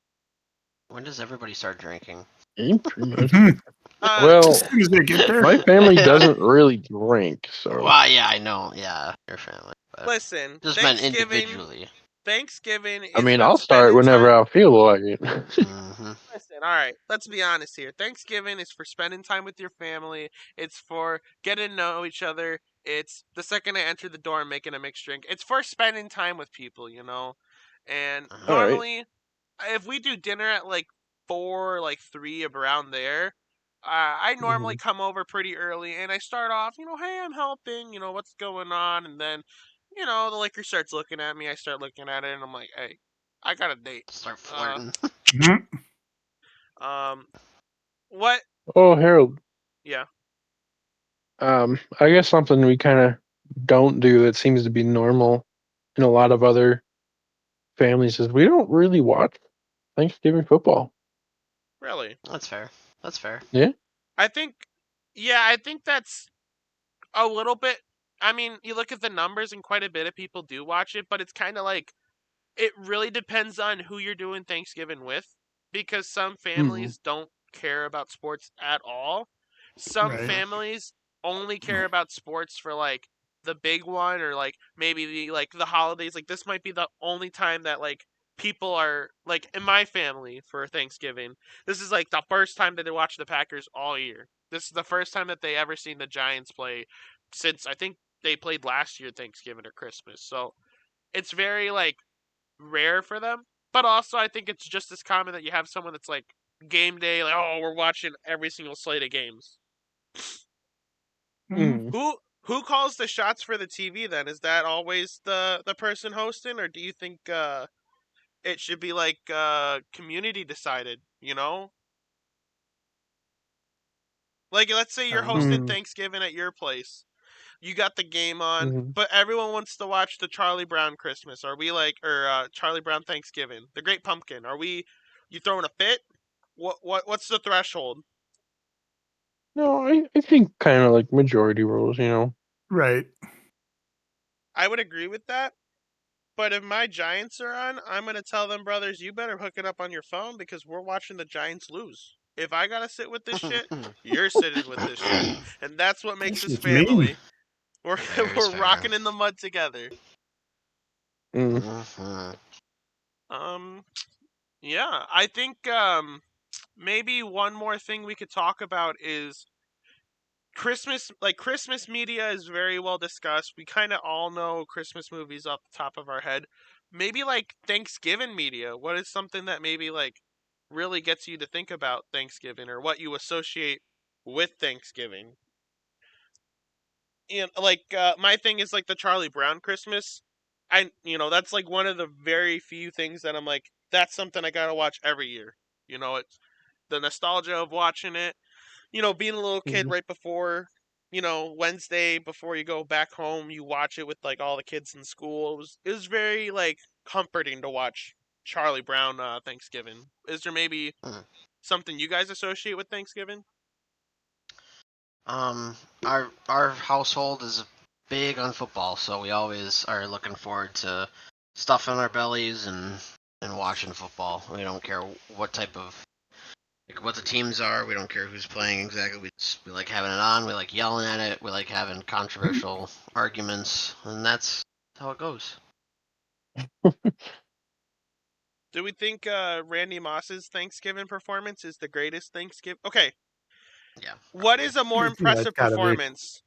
Speaker 3: When does everybody start drinking?
Speaker 4: Pretty much.
Speaker 2: Mhm.
Speaker 1: Uh,
Speaker 2: As
Speaker 4: Well,
Speaker 2: soon as they get there.
Speaker 4: my family doesn't really drink, so
Speaker 3: Well, yeah, I know. Yeah, your family, but
Speaker 1: listen,
Speaker 3: just meant
Speaker 1: Thanksgiving.
Speaker 3: individually.
Speaker 1: Thanksgiving
Speaker 4: I
Speaker 1: is
Speaker 4: mean,
Speaker 1: about
Speaker 4: I'll start
Speaker 1: spending
Speaker 4: whenever
Speaker 1: time.
Speaker 4: I feel like it.
Speaker 3: Hmm.
Speaker 1: Listen, all right, let's be honest here. Thanksgiving is for spending time with your family. It's for getting to know each other. It's the second I enter the door and making a mixed drink. It's for spending time with people. And
Speaker 3: Uh-huh.
Speaker 4: All right.
Speaker 1: normally, if we do dinner at like 4, like 3, around there, I normally
Speaker 4: Mhm.
Speaker 1: come over pretty early and I start off, hey, I'm helping, what's going on? And then, the liquor starts looking at me. I start looking at it and I'm like, hey, I got a date.
Speaker 3: Start
Speaker 1: Uh,
Speaker 3: flirting.
Speaker 2: Mhm.
Speaker 1: um, what
Speaker 4: Oh, Harold.
Speaker 1: Yeah.
Speaker 4: I guess something we kind of don't do that seems to be normal in a lot of other families is we don't really watch Thanksgiving football.
Speaker 1: Really?
Speaker 3: That's fair. That's fair.
Speaker 4: Yeah.
Speaker 1: I think, yeah, I think that's a little bit. I mean, you look at the numbers, and quite a bit of people do watch it, but it's kind of like it really depends on who you're doing Thanksgiving with, because some
Speaker 4: Mm.
Speaker 1: families don't care about sports at all. Some
Speaker 2: Right.
Speaker 3: Hmm.
Speaker 1: families only care about sports for like the big one, or like maybe the holidays. Like this might be the only time that like people are like in my family for Thanksgiving. This is like the first time that they watch the Packers all year. This is the first time that they ever seen the Giants play since I think they played last year Thanksgiving or Christmas. So it's very like rare for them. But also, I think it's just as common that you have someone that's like game day, like, oh, we're watching every single slate of games.
Speaker 2: Mhm.
Speaker 4: Mm.
Speaker 1: Who calls the shots for the TV then? Is that always the person hosting, or do you think it should be like community decided? Like let's say
Speaker 3: I
Speaker 1: you're
Speaker 3: don't know.
Speaker 1: hosting
Speaker 4: Mm.
Speaker 1: Thanksgiving at your place. You got the game on,
Speaker 4: Mm.
Speaker 1: but everyone wants to watch the Charlie Brown Christmas. Are we like or Charlie Brown Thanksgiving? The Great Pumpkin. Are we you throwing a fit? What's the threshold?
Speaker 4: No, I think kind of like majority rules. You know.
Speaker 2: Right.
Speaker 1: I would agree with that. But if my Giants are on, I'm gonna tell them, brothers, you better hook it up on your phone because we're watching the Giants lose. If I gotta sit with this shit, you're sitting with this shit, and that's what makes
Speaker 2: That's
Speaker 1: us
Speaker 2: what you mean.
Speaker 1: family. We're
Speaker 3: Fair is
Speaker 1: we're
Speaker 3: fair.
Speaker 1: rocking in the mud together.
Speaker 4: Mm.
Speaker 3: Hmm.
Speaker 1: Um, yeah, I think maybe one more thing we could talk about is Christmas. Like Christmas media is very well discussed. We kind of all know Christmas movies off the top of our head. Maybe like Thanksgiving media. What is something that maybe like really gets you to think about Thanksgiving or what you associate with Thanksgiving? my thing is like the Charlie Brown Christmas. That's like one of the very few things that I'm like, that's something I gotta watch every year. It's the nostalgia of watching it. Being a little kid
Speaker 4: Mhm.
Speaker 1: right before, Wednesday before you go back home, you watch it with like all the kids in school. It was very like comforting to watch Charlie Brown Thanksgiving. Is there maybe
Speaker 3: Mhm.
Speaker 1: something you guys associate with Thanksgiving?
Speaker 3: Our household is big on football, so we always are looking forward to stuffing our bellies and watching football. We don't care what type of like what the teams are. We don't care who's playing exactly. We like having it on. We like yelling at it. We like having controversial arguments, and that's how it goes.
Speaker 1: Do we think Randy Moss's Thanksgiving performance is the greatest Thanksgiving? Okay,
Speaker 3: Yeah,
Speaker 1: what
Speaker 3: probably.
Speaker 1: is a more
Speaker 2: Yeah, it's
Speaker 1: impressive
Speaker 2: gotta be.
Speaker 1: performance?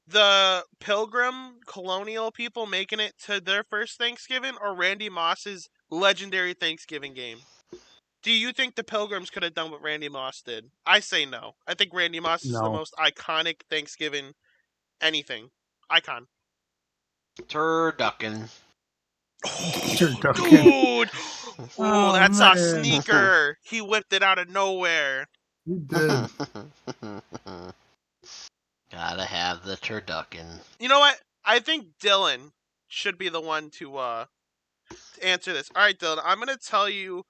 Speaker 1: The Pilgrim colonial people making it to their first Thanksgiving, or Randy Moss's legendary Thanksgiving game? Do you think the Pilgrims could have done what Randy Moss did? I say no. I think Randy Moss is the
Speaker 2: No.
Speaker 1: most iconic Thanksgiving anything. Icon.
Speaker 3: Turducken.
Speaker 2: Turducken.
Speaker 1: Dude! Ooh,
Speaker 2: Oh
Speaker 1: that's a
Speaker 2: man,
Speaker 1: sneaker. He whipped it out of nowhere.
Speaker 2: you did.
Speaker 3: Gotta have the turducken.
Speaker 1: You know what? I think Dylan should be the one to answer this. All right, Dylan, I'm going to tell you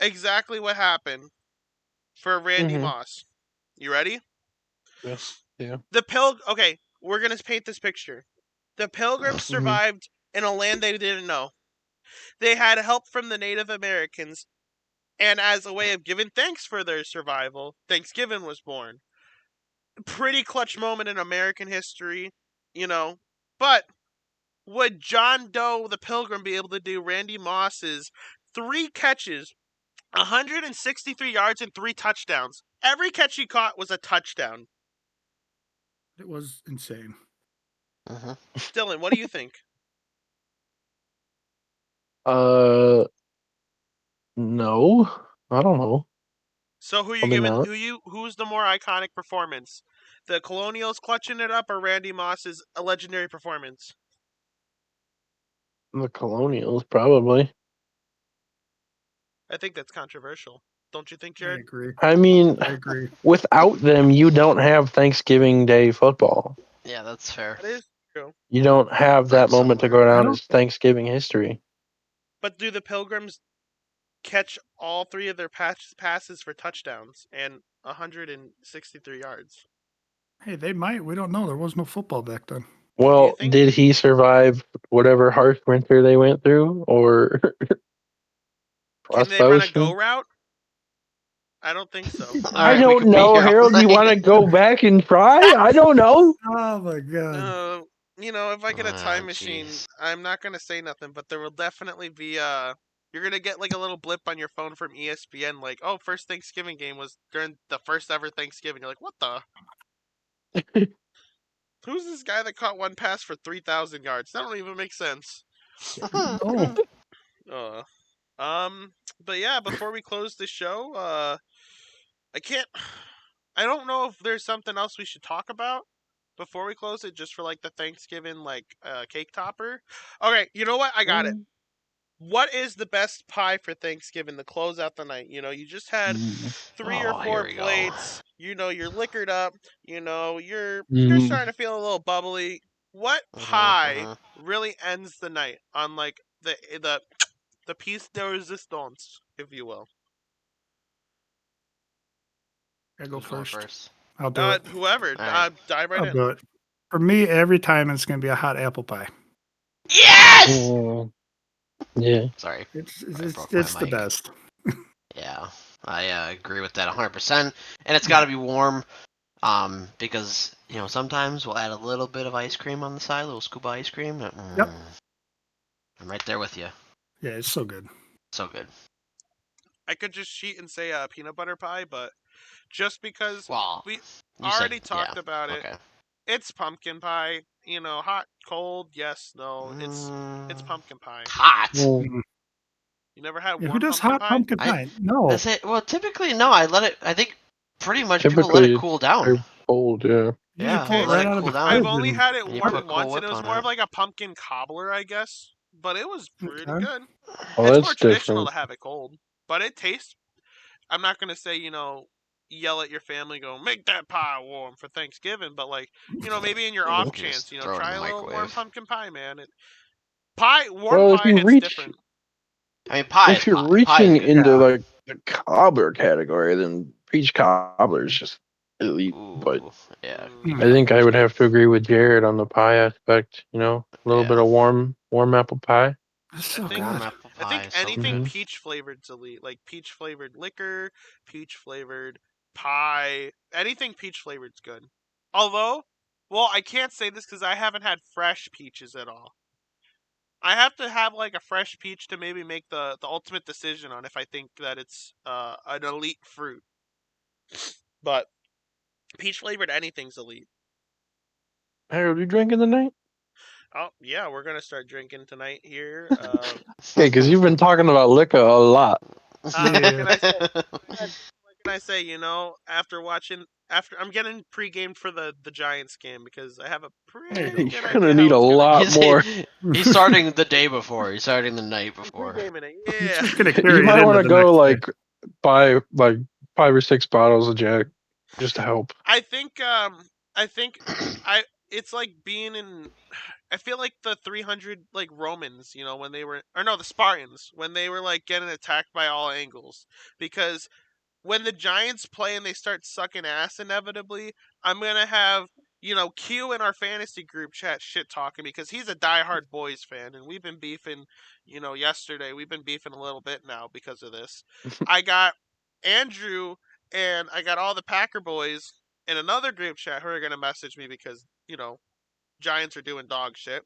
Speaker 1: exactly what happened for Randy
Speaker 4: Mhm.
Speaker 1: Moss. You ready?
Speaker 4: Yeah. Yeah.
Speaker 1: Okay, we're going to paint this picture. The Pilgrims
Speaker 4: Mhm.
Speaker 1: survived in a land they didn't know. They had help from the Native Americans, and as a way of giving thanks for their survival, Thanksgiving was born. Pretty clutch moment in American history, you know. But would John Doe the Pilgrim be able to do Randy Moss's 3 catches, 163 yards, and 3 touchdowns? Every catch he caught was a touchdown.
Speaker 2: It was insane.
Speaker 3: Mhm.
Speaker 1: Dylan, what do you think?
Speaker 4: No, I don't know.
Speaker 1: So who you
Speaker 4: Probably
Speaker 1: giving?
Speaker 4: not.
Speaker 1: Who's the more iconic performance? The Colonials clutching it up, or Randy Moss's a legendary performance?
Speaker 4: The Colonials, probably.
Speaker 1: I think that's controversial. Don't you think,
Speaker 2: I
Speaker 1: Jared?
Speaker 2: agree.
Speaker 4: I mean,
Speaker 2: I agree.
Speaker 4: without them, you don't have Thanksgiving Day football.
Speaker 3: Yeah, that's fair.
Speaker 1: That is true.
Speaker 4: You don't have
Speaker 3: I'm
Speaker 4: that moment to
Speaker 3: similar.
Speaker 4: go
Speaker 2: I
Speaker 4: down
Speaker 2: don't.
Speaker 4: as Thanksgiving history.
Speaker 1: But do the Pilgrims catch all 3 of their passes for touchdowns and 163 yards?
Speaker 2: Hey, they might. We don't know. There was no football back then.
Speaker 1: Do you
Speaker 4: Well,
Speaker 1: think?
Speaker 4: did he survive whatever harsh winter they went through, or
Speaker 1: Can they run a go
Speaker 4: frostbite?
Speaker 1: route? I don't think so.
Speaker 3: All
Speaker 4: I
Speaker 3: right, we
Speaker 4: don't
Speaker 3: could be
Speaker 4: know,
Speaker 3: here all
Speaker 4: Harold. You want to
Speaker 3: night.
Speaker 4: go back and try? I don't know.
Speaker 2: Oh my god.
Speaker 1: Uh, if I get a
Speaker 3: Ah,
Speaker 1: time machine,
Speaker 3: jeez.
Speaker 1: I'm not gonna say nothing, but there will definitely be you're gonna get like a little blip on your phone from ESPN, like, oh, first Thanksgiving game was during the first ever Thanksgiving. You're like, what the? Who's this guy that caught one pass for 3,000 yards? That don't even make sense.
Speaker 2: Oh,
Speaker 1: Uh, um, but yeah, before we close the show, I can't. I don't know if there's something else we should talk about before we close it, just for like the Thanksgiving cake topper. Okay, you know what? I got it. What is the best pie for Thanksgiving to close out the night? You just had
Speaker 4: Mm.
Speaker 1: three or
Speaker 3: Oh, here
Speaker 1: four
Speaker 3: we go.
Speaker 1: plates. You're liquored up. You're
Speaker 4: Mm.
Speaker 1: starting to feel a little bubbly. What
Speaker 3: Mhm,
Speaker 1: pie
Speaker 3: mhm.
Speaker 1: really ends the night on like the piece de resistance, if you will?
Speaker 2: I go
Speaker 3: Who's going
Speaker 2: first.
Speaker 3: first?
Speaker 2: I'll do it.
Speaker 1: Whoever,
Speaker 3: All right.
Speaker 1: dive right
Speaker 2: I'll
Speaker 1: in.
Speaker 2: do it. For me, every time it's gonna be a hot apple pie.
Speaker 3: Yes.
Speaker 4: Mm. Yeah.
Speaker 3: Sorry,
Speaker 2: It's
Speaker 3: I
Speaker 2: it's
Speaker 3: broke my
Speaker 2: it's the
Speaker 3: mic.
Speaker 2: best.
Speaker 3: Yeah, I agree with that 100%. And it's got
Speaker 2: Yeah.
Speaker 3: to be warm, because sometimes we'll add a little bit of ice cream on the side, a little scoop of ice cream.
Speaker 2: Yep.
Speaker 3: I'm right there with you.
Speaker 2: Yeah, it's so good.
Speaker 3: So good.
Speaker 1: I could just cheat and say peanut butter pie, but just because
Speaker 3: Well,
Speaker 1: we
Speaker 3: you said
Speaker 1: already
Speaker 3: yeah.
Speaker 1: talked about it,
Speaker 3: Okay.
Speaker 1: it's pumpkin pie. Hot, cold, yes, no. It's
Speaker 3: Mm,
Speaker 1: pumpkin pie.
Speaker 3: hot.
Speaker 4: Mm.
Speaker 2: Mm.
Speaker 1: You never had
Speaker 2: Yeah, who
Speaker 1: warm
Speaker 2: does
Speaker 1: pumpkin
Speaker 2: hot
Speaker 1: pie?
Speaker 2: pumpkin
Speaker 3: I
Speaker 2: pie?
Speaker 3: I
Speaker 2: No.
Speaker 3: say well, typically no. I think pretty much people let it
Speaker 4: Typically,
Speaker 3: cool down.
Speaker 4: they're cold. Yeah.
Speaker 2: You
Speaker 3: Yeah,
Speaker 2: pull it
Speaker 1: Okay.
Speaker 3: let
Speaker 2: right
Speaker 3: it
Speaker 2: out of
Speaker 3: cool
Speaker 2: the
Speaker 3: down.
Speaker 1: I've
Speaker 2: fridge
Speaker 1: only
Speaker 2: and
Speaker 1: had it
Speaker 3: And you
Speaker 1: warm
Speaker 3: put Cool
Speaker 1: once, and
Speaker 3: Whip
Speaker 1: it was
Speaker 3: on
Speaker 1: more
Speaker 3: it.
Speaker 1: of like a pumpkin cobbler, I guess. But it was pretty
Speaker 2: okay.
Speaker 1: good.
Speaker 4: Oh,
Speaker 1: It's more
Speaker 4: that's
Speaker 1: traditional
Speaker 4: different.
Speaker 1: to have it cold, but it tastes. I'm not gonna say yell at your family, go make that pie warm for Thanksgiving, but like maybe in your
Speaker 3: You
Speaker 1: off
Speaker 3: can just
Speaker 1: chance,
Speaker 3: throw it in
Speaker 1: try
Speaker 3: the
Speaker 1: a little warm
Speaker 3: microwave.
Speaker 1: pumpkin pie, man. Warm
Speaker 4: Well, if
Speaker 1: pie
Speaker 4: you
Speaker 1: hits
Speaker 4: reach
Speaker 1: different.
Speaker 3: I mean, pie is
Speaker 4: if you're
Speaker 3: pie. Pie is
Speaker 4: reaching
Speaker 3: good.
Speaker 4: into
Speaker 2: Yeah.
Speaker 4: like the cobbler category, then peach cobbler is just elite. But
Speaker 3: Ooh, yeah, peach
Speaker 4: I
Speaker 1: Mm,
Speaker 4: think
Speaker 3: cobbler
Speaker 4: I
Speaker 3: is
Speaker 4: would
Speaker 3: good.
Speaker 4: have to agree with Jared on the pie aspect. A little bit
Speaker 3: Yeah,
Speaker 4: of warm apple pie.
Speaker 2: That's
Speaker 1: I
Speaker 2: so
Speaker 1: think
Speaker 3: warm
Speaker 2: good.
Speaker 3: apple
Speaker 1: I
Speaker 3: pie
Speaker 1: think
Speaker 3: is so
Speaker 1: anything
Speaker 3: good.
Speaker 1: peach flavored's elite, like peach flavored liquor, peach flavored pie, anything peach flavored's good. Although, well, I can't say this because I haven't had fresh peaches at all. I have to have like a fresh peach to maybe make the ultimate decision on if I think that it's an elite fruit. But peach flavored anything's elite.
Speaker 4: Harold, you drinking tonight?
Speaker 1: Oh yeah, we're gonna start drinking tonight here.
Speaker 4: Okay, because you've been talking about liquor a lot.
Speaker 1: What
Speaker 2: Yeah.
Speaker 1: can I say? What can I say? After I'm getting pre-gamed for the Giants game because I have a
Speaker 2: There you
Speaker 1: pretty
Speaker 2: go.
Speaker 1: good
Speaker 4: You're
Speaker 1: idea
Speaker 4: gonna
Speaker 1: how
Speaker 4: need a
Speaker 1: it's gonna
Speaker 4: lot
Speaker 1: go.
Speaker 3: he's
Speaker 4: more.
Speaker 3: he's starting the day before. He's starting the night
Speaker 1: I'm
Speaker 3: before.
Speaker 1: pre-gaming it.
Speaker 2: He's
Speaker 1: Yeah.
Speaker 2: just gonna
Speaker 4: You
Speaker 2: carry it
Speaker 4: might
Speaker 2: into
Speaker 4: want to
Speaker 2: the
Speaker 4: go
Speaker 2: next day.
Speaker 4: buy like 5 or 6 bottles of Jack just to help.
Speaker 1: I think I think I it's like being in I feel like the 300 like Romans, when they were or no, the Spartans when they were like getting attacked by all angles because when the Giants play and they start sucking ass inevitably, I'm gonna have Q in our fantasy group chat shit talking because he's a diehard boys fan and we've been beefing. Yesterday we've been beefing a little bit now because of this. I got Andrew and I got all the Packer boys in another group chat who are gonna message me because Giants are doing dog shit.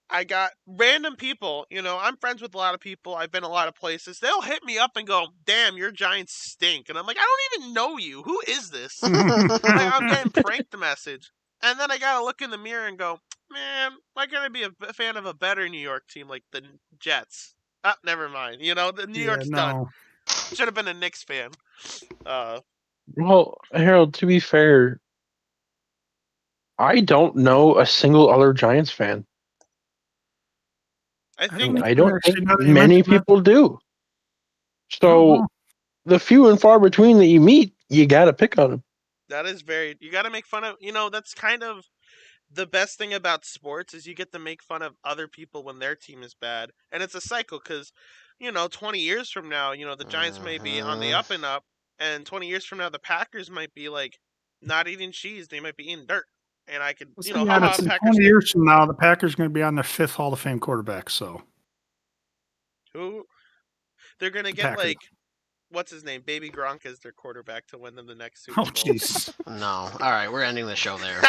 Speaker 1: I got random people, I'm friends with a lot of people. I've been a lot of places. They'll hit me up and go, "Damn, your Giants stink." And I'm like, "I don't even know you. Who is this?" Like I'm getting pranked message. And then I got to look in the mirror and go, "Man, I got to be a fan of a better New York team like the Jets." Ah, never mind. The New
Speaker 2: Yeah,
Speaker 1: York's done.
Speaker 2: no.
Speaker 1: Should have been a Knicks fan. Uh
Speaker 4: Well, Harold, to be fair, I don't know a single other Giants fan.
Speaker 1: I
Speaker 2: I
Speaker 1: think
Speaker 2: don't
Speaker 4: And I
Speaker 2: either,
Speaker 4: don't think
Speaker 2: actually, now that you
Speaker 4: many
Speaker 2: mention that.
Speaker 4: people do.
Speaker 2: I don't
Speaker 4: So
Speaker 2: know.
Speaker 4: the few and far between that you meet, you got to pick on them.
Speaker 1: that is very you got to make fun of, that's kind of the best thing about sports is you get to make fun of other people when their team is bad, and it's a cycle because 20 years from now the Giants may be on the
Speaker 3: Mhm.
Speaker 1: up and up, and 20 years from now the Packers might be like not eating cheese, they might be eating dirt, and I could
Speaker 2: Let's be
Speaker 1: haha,
Speaker 2: honest. In
Speaker 1: Packers
Speaker 2: 20
Speaker 1: fans.
Speaker 2: years from now, the Packers are going to be on their 5th Hall of Fame quarterback. So
Speaker 1: Who they're gonna
Speaker 2: the
Speaker 1: get,
Speaker 2: Packers.
Speaker 1: like, what's his name, Baby Gronk as their quarterback to win them the next
Speaker 2: Oh,
Speaker 1: Super Bowl.
Speaker 2: Jesus.
Speaker 3: No. All right, we're ending the show there.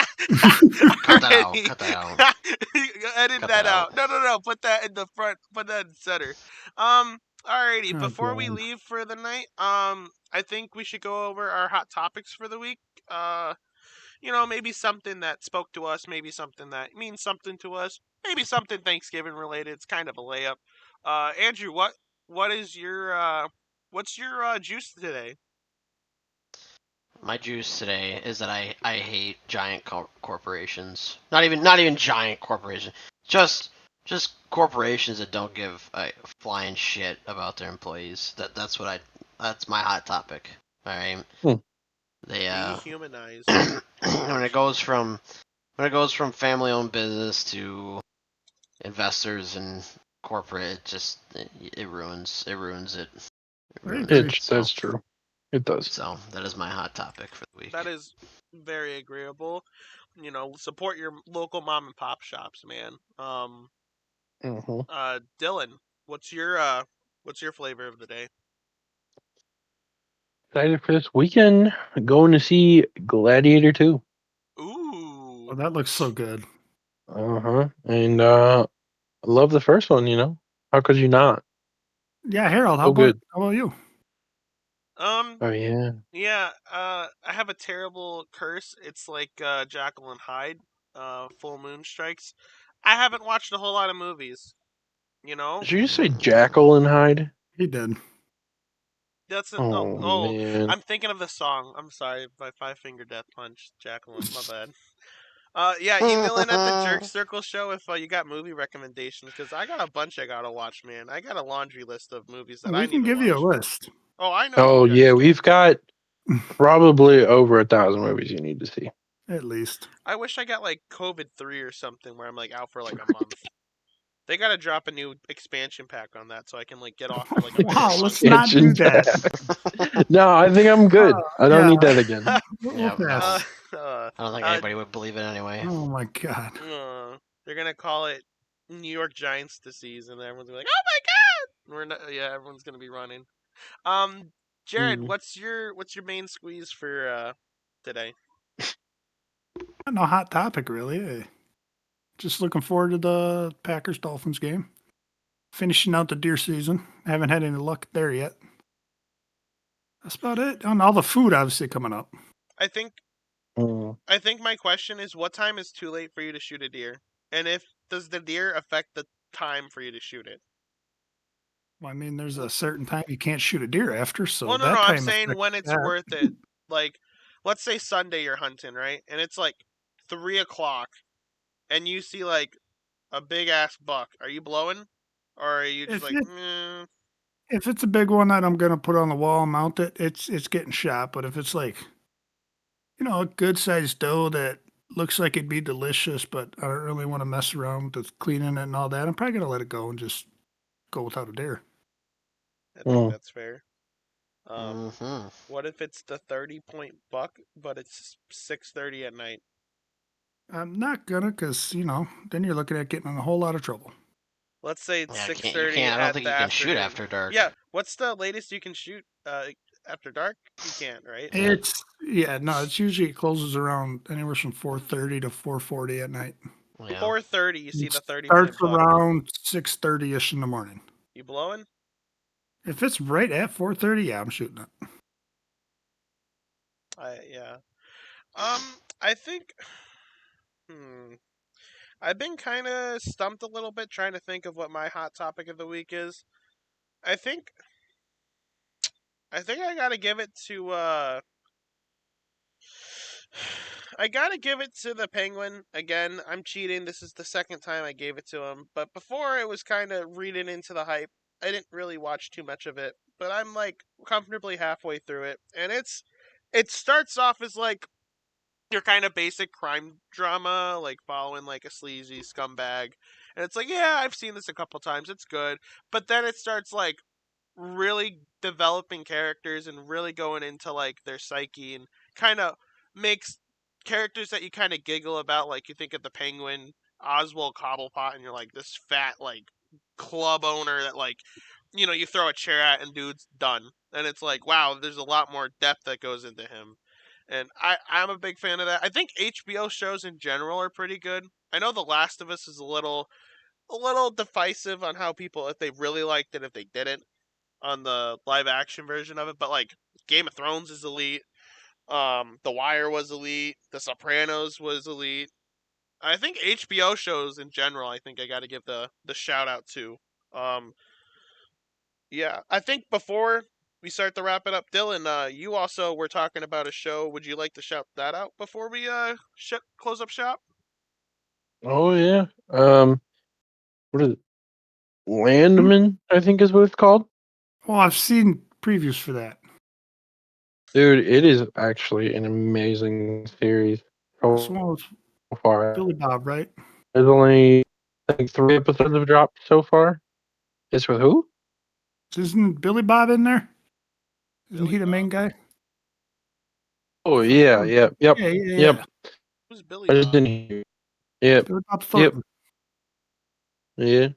Speaker 3: Cut that out.
Speaker 1: Alrighty.
Speaker 3: Cut that out.
Speaker 1: Edit
Speaker 3: Cut
Speaker 1: that
Speaker 3: that out.
Speaker 1: out. No. Put that in the front. Put that in center. Alrighty.
Speaker 2: Oh,
Speaker 1: Before we
Speaker 2: God.
Speaker 1: leave for the night, I think we should go over our hot topics for the week. Maybe something that spoke to us. Maybe something that means something to us. Maybe something Thanksgiving related. It's kind of a layup. Andrew, what is what's your juice today?
Speaker 3: My juice today is that I hate giant corporations. Not even giant corporations. Just corporations that don't give a flying shit about their employees. That's my hot topic. All right.
Speaker 4: Hmm.
Speaker 3: They
Speaker 1: Dehumanize
Speaker 3: when it goes
Speaker 1: corporations.
Speaker 3: from family owned business to investors and corporate, it ruins it. It
Speaker 2: I
Speaker 3: ruins it.
Speaker 2: agree.
Speaker 3: So
Speaker 4: That's true. It does.
Speaker 3: that is my hot topic for the week.
Speaker 1: That is very agreeable. Support your local mom and pop shops, man.
Speaker 4: Hmm.
Speaker 1: Dylan, what's your flavor of the day?
Speaker 4: Excited for this weekend. Going to see Gladiator 2.
Speaker 2: Oh,
Speaker 1: Ooh,
Speaker 2: that looks so good.
Speaker 4: Uh-huh. And I love the first one, How could you not?
Speaker 2: Yeah, Harold,
Speaker 4: So good.
Speaker 2: how about you?
Speaker 1: um,
Speaker 4: Oh yeah.
Speaker 1: yeah. I have a terrible curse. It's like Jekyll and Hyde. Full moon strikes. I haven't watched a whole lot of movies. You know,
Speaker 4: Did you just say Jackal and Hyde?
Speaker 2: He did.
Speaker 1: That's an,
Speaker 4: Oh man.
Speaker 1: I'm thinking of the song. I'm sorry, by Five Finger Death Punch, Jacqueline. My bad. Yeah, email in at the Jerk Circle show if you got movie recommendations, because I got a bunch I gotta watch, man. I got a laundry list of movies that I
Speaker 2: We
Speaker 1: need
Speaker 2: can
Speaker 1: to
Speaker 2: give you a
Speaker 1: watch.
Speaker 2: list.
Speaker 1: Oh, I know
Speaker 4: Oh
Speaker 1: you
Speaker 4: yeah,
Speaker 1: guys can.
Speaker 4: we've got probably over 1,000 movies you need to see.
Speaker 2: At least.
Speaker 1: I wish I got like COVID-3 or something where I'm like out for like a month. They gotta drop a new expansion pack on that so I can like get off for like a bigger
Speaker 2: Wow,
Speaker 1: month.
Speaker 2: let's not do
Speaker 4: Expansion
Speaker 2: that.
Speaker 4: pack. No, I think I'm good. I don't
Speaker 2: Yeah,
Speaker 4: need that again.
Speaker 2: we'll
Speaker 3: Yeah,
Speaker 2: pass.
Speaker 3: I don't think anybody would believe it anyway.
Speaker 2: Oh my god.
Speaker 1: They're gonna call it New York Giants disease, and everyone's gonna be like, "Oh my god!" We're not, yeah, everyone's gonna be running. Jared,
Speaker 4: Mm.
Speaker 1: what's your main squeeze for today?
Speaker 2: No hot topic really. Just looking forward to the Packers Dolphins game. Finishing out the deer season. Haven't had any luck there yet. That's about it. And all the food obviously coming up.
Speaker 1: I think
Speaker 4: Mm.
Speaker 1: I think my question is, what time is too late for you to shoot a deer, and if does the deer affect the time for you to shoot it?
Speaker 2: Well, I mean, there's a certain time you can't shoot a deer after, so
Speaker 1: Well, no,
Speaker 2: that
Speaker 1: I'm
Speaker 2: time
Speaker 1: saying
Speaker 2: affects
Speaker 1: when it's
Speaker 2: that.
Speaker 1: worth it. Like, let's say Sunday you're hunting, right? And it's like 3 o'clock, and you see like a big ass buck. Are you blowing, or are you just
Speaker 2: If
Speaker 1: like,
Speaker 2: it if it's a big one that I'm gonna put on the wall and mount it, it's getting shot. But if it's like, a good sized doe that looks like it'd be delicious, but I don't really want to mess around with cleaning it and all that, I'm probably gonna let it go and just go without a deer.
Speaker 1: I think
Speaker 4: Mm.
Speaker 1: that's fair.
Speaker 3: Mm-hmm.
Speaker 1: What if it's the 30-point buck, but it's 6:30 at night?
Speaker 2: I'm not gonna, cause then you're looking at getting in a whole lot of trouble.
Speaker 1: Let's say it's
Speaker 3: Yeah,
Speaker 1: six
Speaker 3: you
Speaker 1: thirty
Speaker 3: can't. I don't
Speaker 1: at
Speaker 3: think
Speaker 1: the
Speaker 3: you can shoot
Speaker 1: afternoon.
Speaker 3: after dark.
Speaker 1: Yeah, what's the latest you can shoot after dark? You can't, right?
Speaker 3: Yeah,
Speaker 2: It's usually it closes around anywhere from 4:30 to 4:40 at night.
Speaker 3: yeah.
Speaker 1: 4:30, you see
Speaker 2: It
Speaker 1: the 30
Speaker 2: starts
Speaker 1: point buck.
Speaker 2: around 6:30 ish in the morning.
Speaker 1: You blowing?
Speaker 2: If it's right at 4:30, yeah, I'm shooting it.
Speaker 1: Yeah. I think. Hmm. I've been kind of stumped a little bit trying to think of what my hot topic of the week is. I think. I think I gotta give it to. I gotta give it to the Penguin again. I'm cheating. This is the second time I gave it to him. But before it was kind of reading into the hype. I didn't really watch too much of it, but I'm like comfortably halfway through it, and it starts off as like your kind of basic crime drama, like following like a sleazy scumbag, and it's like, yeah, I've seen this a couple times. It's good, but then it starts like really developing characters and really going into like their psyche and kind of makes characters that you kind of giggle about, like you think of the Penguin, Oswald Cobblepot, and you're like this fat like club owner that like you throw a chair at and dude's done, and it's like, wow, there's a lot more depth that goes into him, and I'm a big fan of that. I think HBO shows in general are pretty good. I know The Last of Us is a little divisive on how people, if they really liked it, if they didn't, on the live action version of it, but like Game of Thrones is elite. The Wire was elite. The Sopranos was elite. I think HBO shows in general, I think I got to give the shout out to. Um, yeah, I think before we start to wrap it up, Dylan, you also were talking about a show. Would you like to shout that out before we close up shop?
Speaker 4: Oh yeah. What is it?
Speaker 2: Hmm?
Speaker 4: Landman, I think is what it's called.
Speaker 2: Well, I've seen previews for that.
Speaker 4: Dude, it is actually an amazing series
Speaker 2: This
Speaker 4: so
Speaker 2: one was
Speaker 4: far.
Speaker 2: Billy Bob, right?
Speaker 4: There's only I think 3 episodes have dropped so far. It's with who?
Speaker 2: Isn't Billy Bob in there? Isn't
Speaker 1: Billy
Speaker 2: he the main
Speaker 1: Bob.
Speaker 2: guy?
Speaker 4: Oh
Speaker 2: I thought that
Speaker 4: yeah,
Speaker 2: was,
Speaker 4: yep, yep,
Speaker 2: yeah.
Speaker 4: yep.
Speaker 1: Who's Billy
Speaker 4: I just
Speaker 1: Bob?
Speaker 4: didn't hear. Yep,
Speaker 2: Billy Bob
Speaker 4: yep,
Speaker 2: Thornton.
Speaker 4: yeah.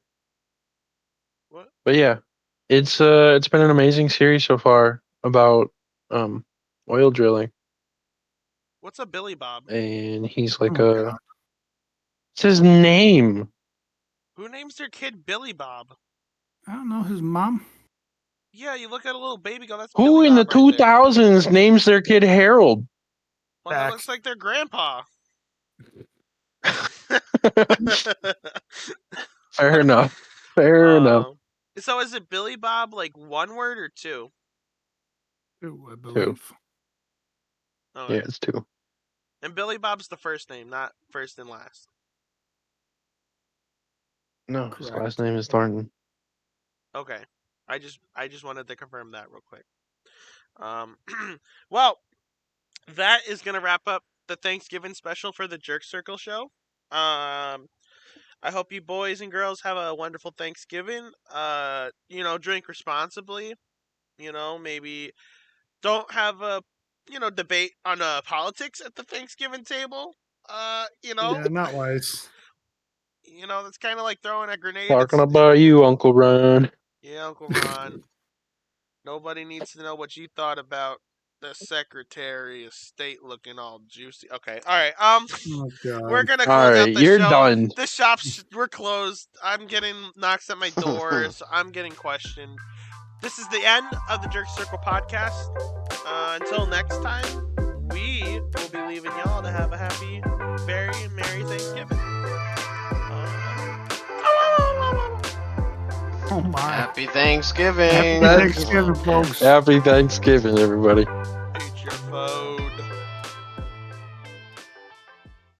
Speaker 1: What?
Speaker 4: But yeah, it's been an amazing series so far about um oil drilling,
Speaker 1: What's a Billy Bob?
Speaker 4: and he's like
Speaker 2: Oh God,
Speaker 4: it's his name.
Speaker 1: Who names their kid Billy Bob?
Speaker 2: I don't know his mom.
Speaker 1: Yeah, you look at a little baby, go, that's
Speaker 4: Who
Speaker 1: Billy
Speaker 4: in the
Speaker 1: Bob right there.
Speaker 4: 2000s names their kid Harold?
Speaker 1: Well, that
Speaker 2: Facts.
Speaker 1: looks like their grandpa.
Speaker 4: Fair enough. Fair enough.
Speaker 1: So is it Billy Bob like one word or two?
Speaker 2: 2, I
Speaker 4: Two.
Speaker 2: believe.
Speaker 1: Okay.
Speaker 4: Yeah, it's 2.
Speaker 1: And Billy Bob's the first name, not first and last.
Speaker 4: No, his
Speaker 2: Correct.
Speaker 4: last name is Thornton.
Speaker 1: Okay. I just wanted to confirm that real quick. Well, that is gonna wrap up the Thanksgiving special for the Jerk Circle show. I hope you boys and girls have a wonderful Thanksgiving. Drink responsibly. Maybe don't have a debate on politics at the Thanksgiving table.
Speaker 2: Yeah, not wise.
Speaker 1: That's kind of like throwing a grenade.
Speaker 4: Talking about you, Uncle Ron.
Speaker 1: Yeah, Uncle Ron. Nobody needs to know what you thought about the Secretary of State looking all juicy. Okay, all right.
Speaker 2: Oh
Speaker 1: We're
Speaker 2: God.
Speaker 1: gonna
Speaker 4: All
Speaker 1: close out
Speaker 4: right,
Speaker 1: the
Speaker 4: you're
Speaker 1: show.
Speaker 4: done.
Speaker 1: The shops we're closed. I'm getting knocks at my door, so I'm getting questioned. This is the end of the Jerk Circle podcast. Until next time, we will be leaving y'all to have a happy, very merry Thanksgiving.
Speaker 2: Oh my.
Speaker 3: Happy Thanksgiving.
Speaker 2: Happy
Speaker 4: That's-
Speaker 2: Thanksgiving, folks.
Speaker 4: Happy Thanksgiving, everybody.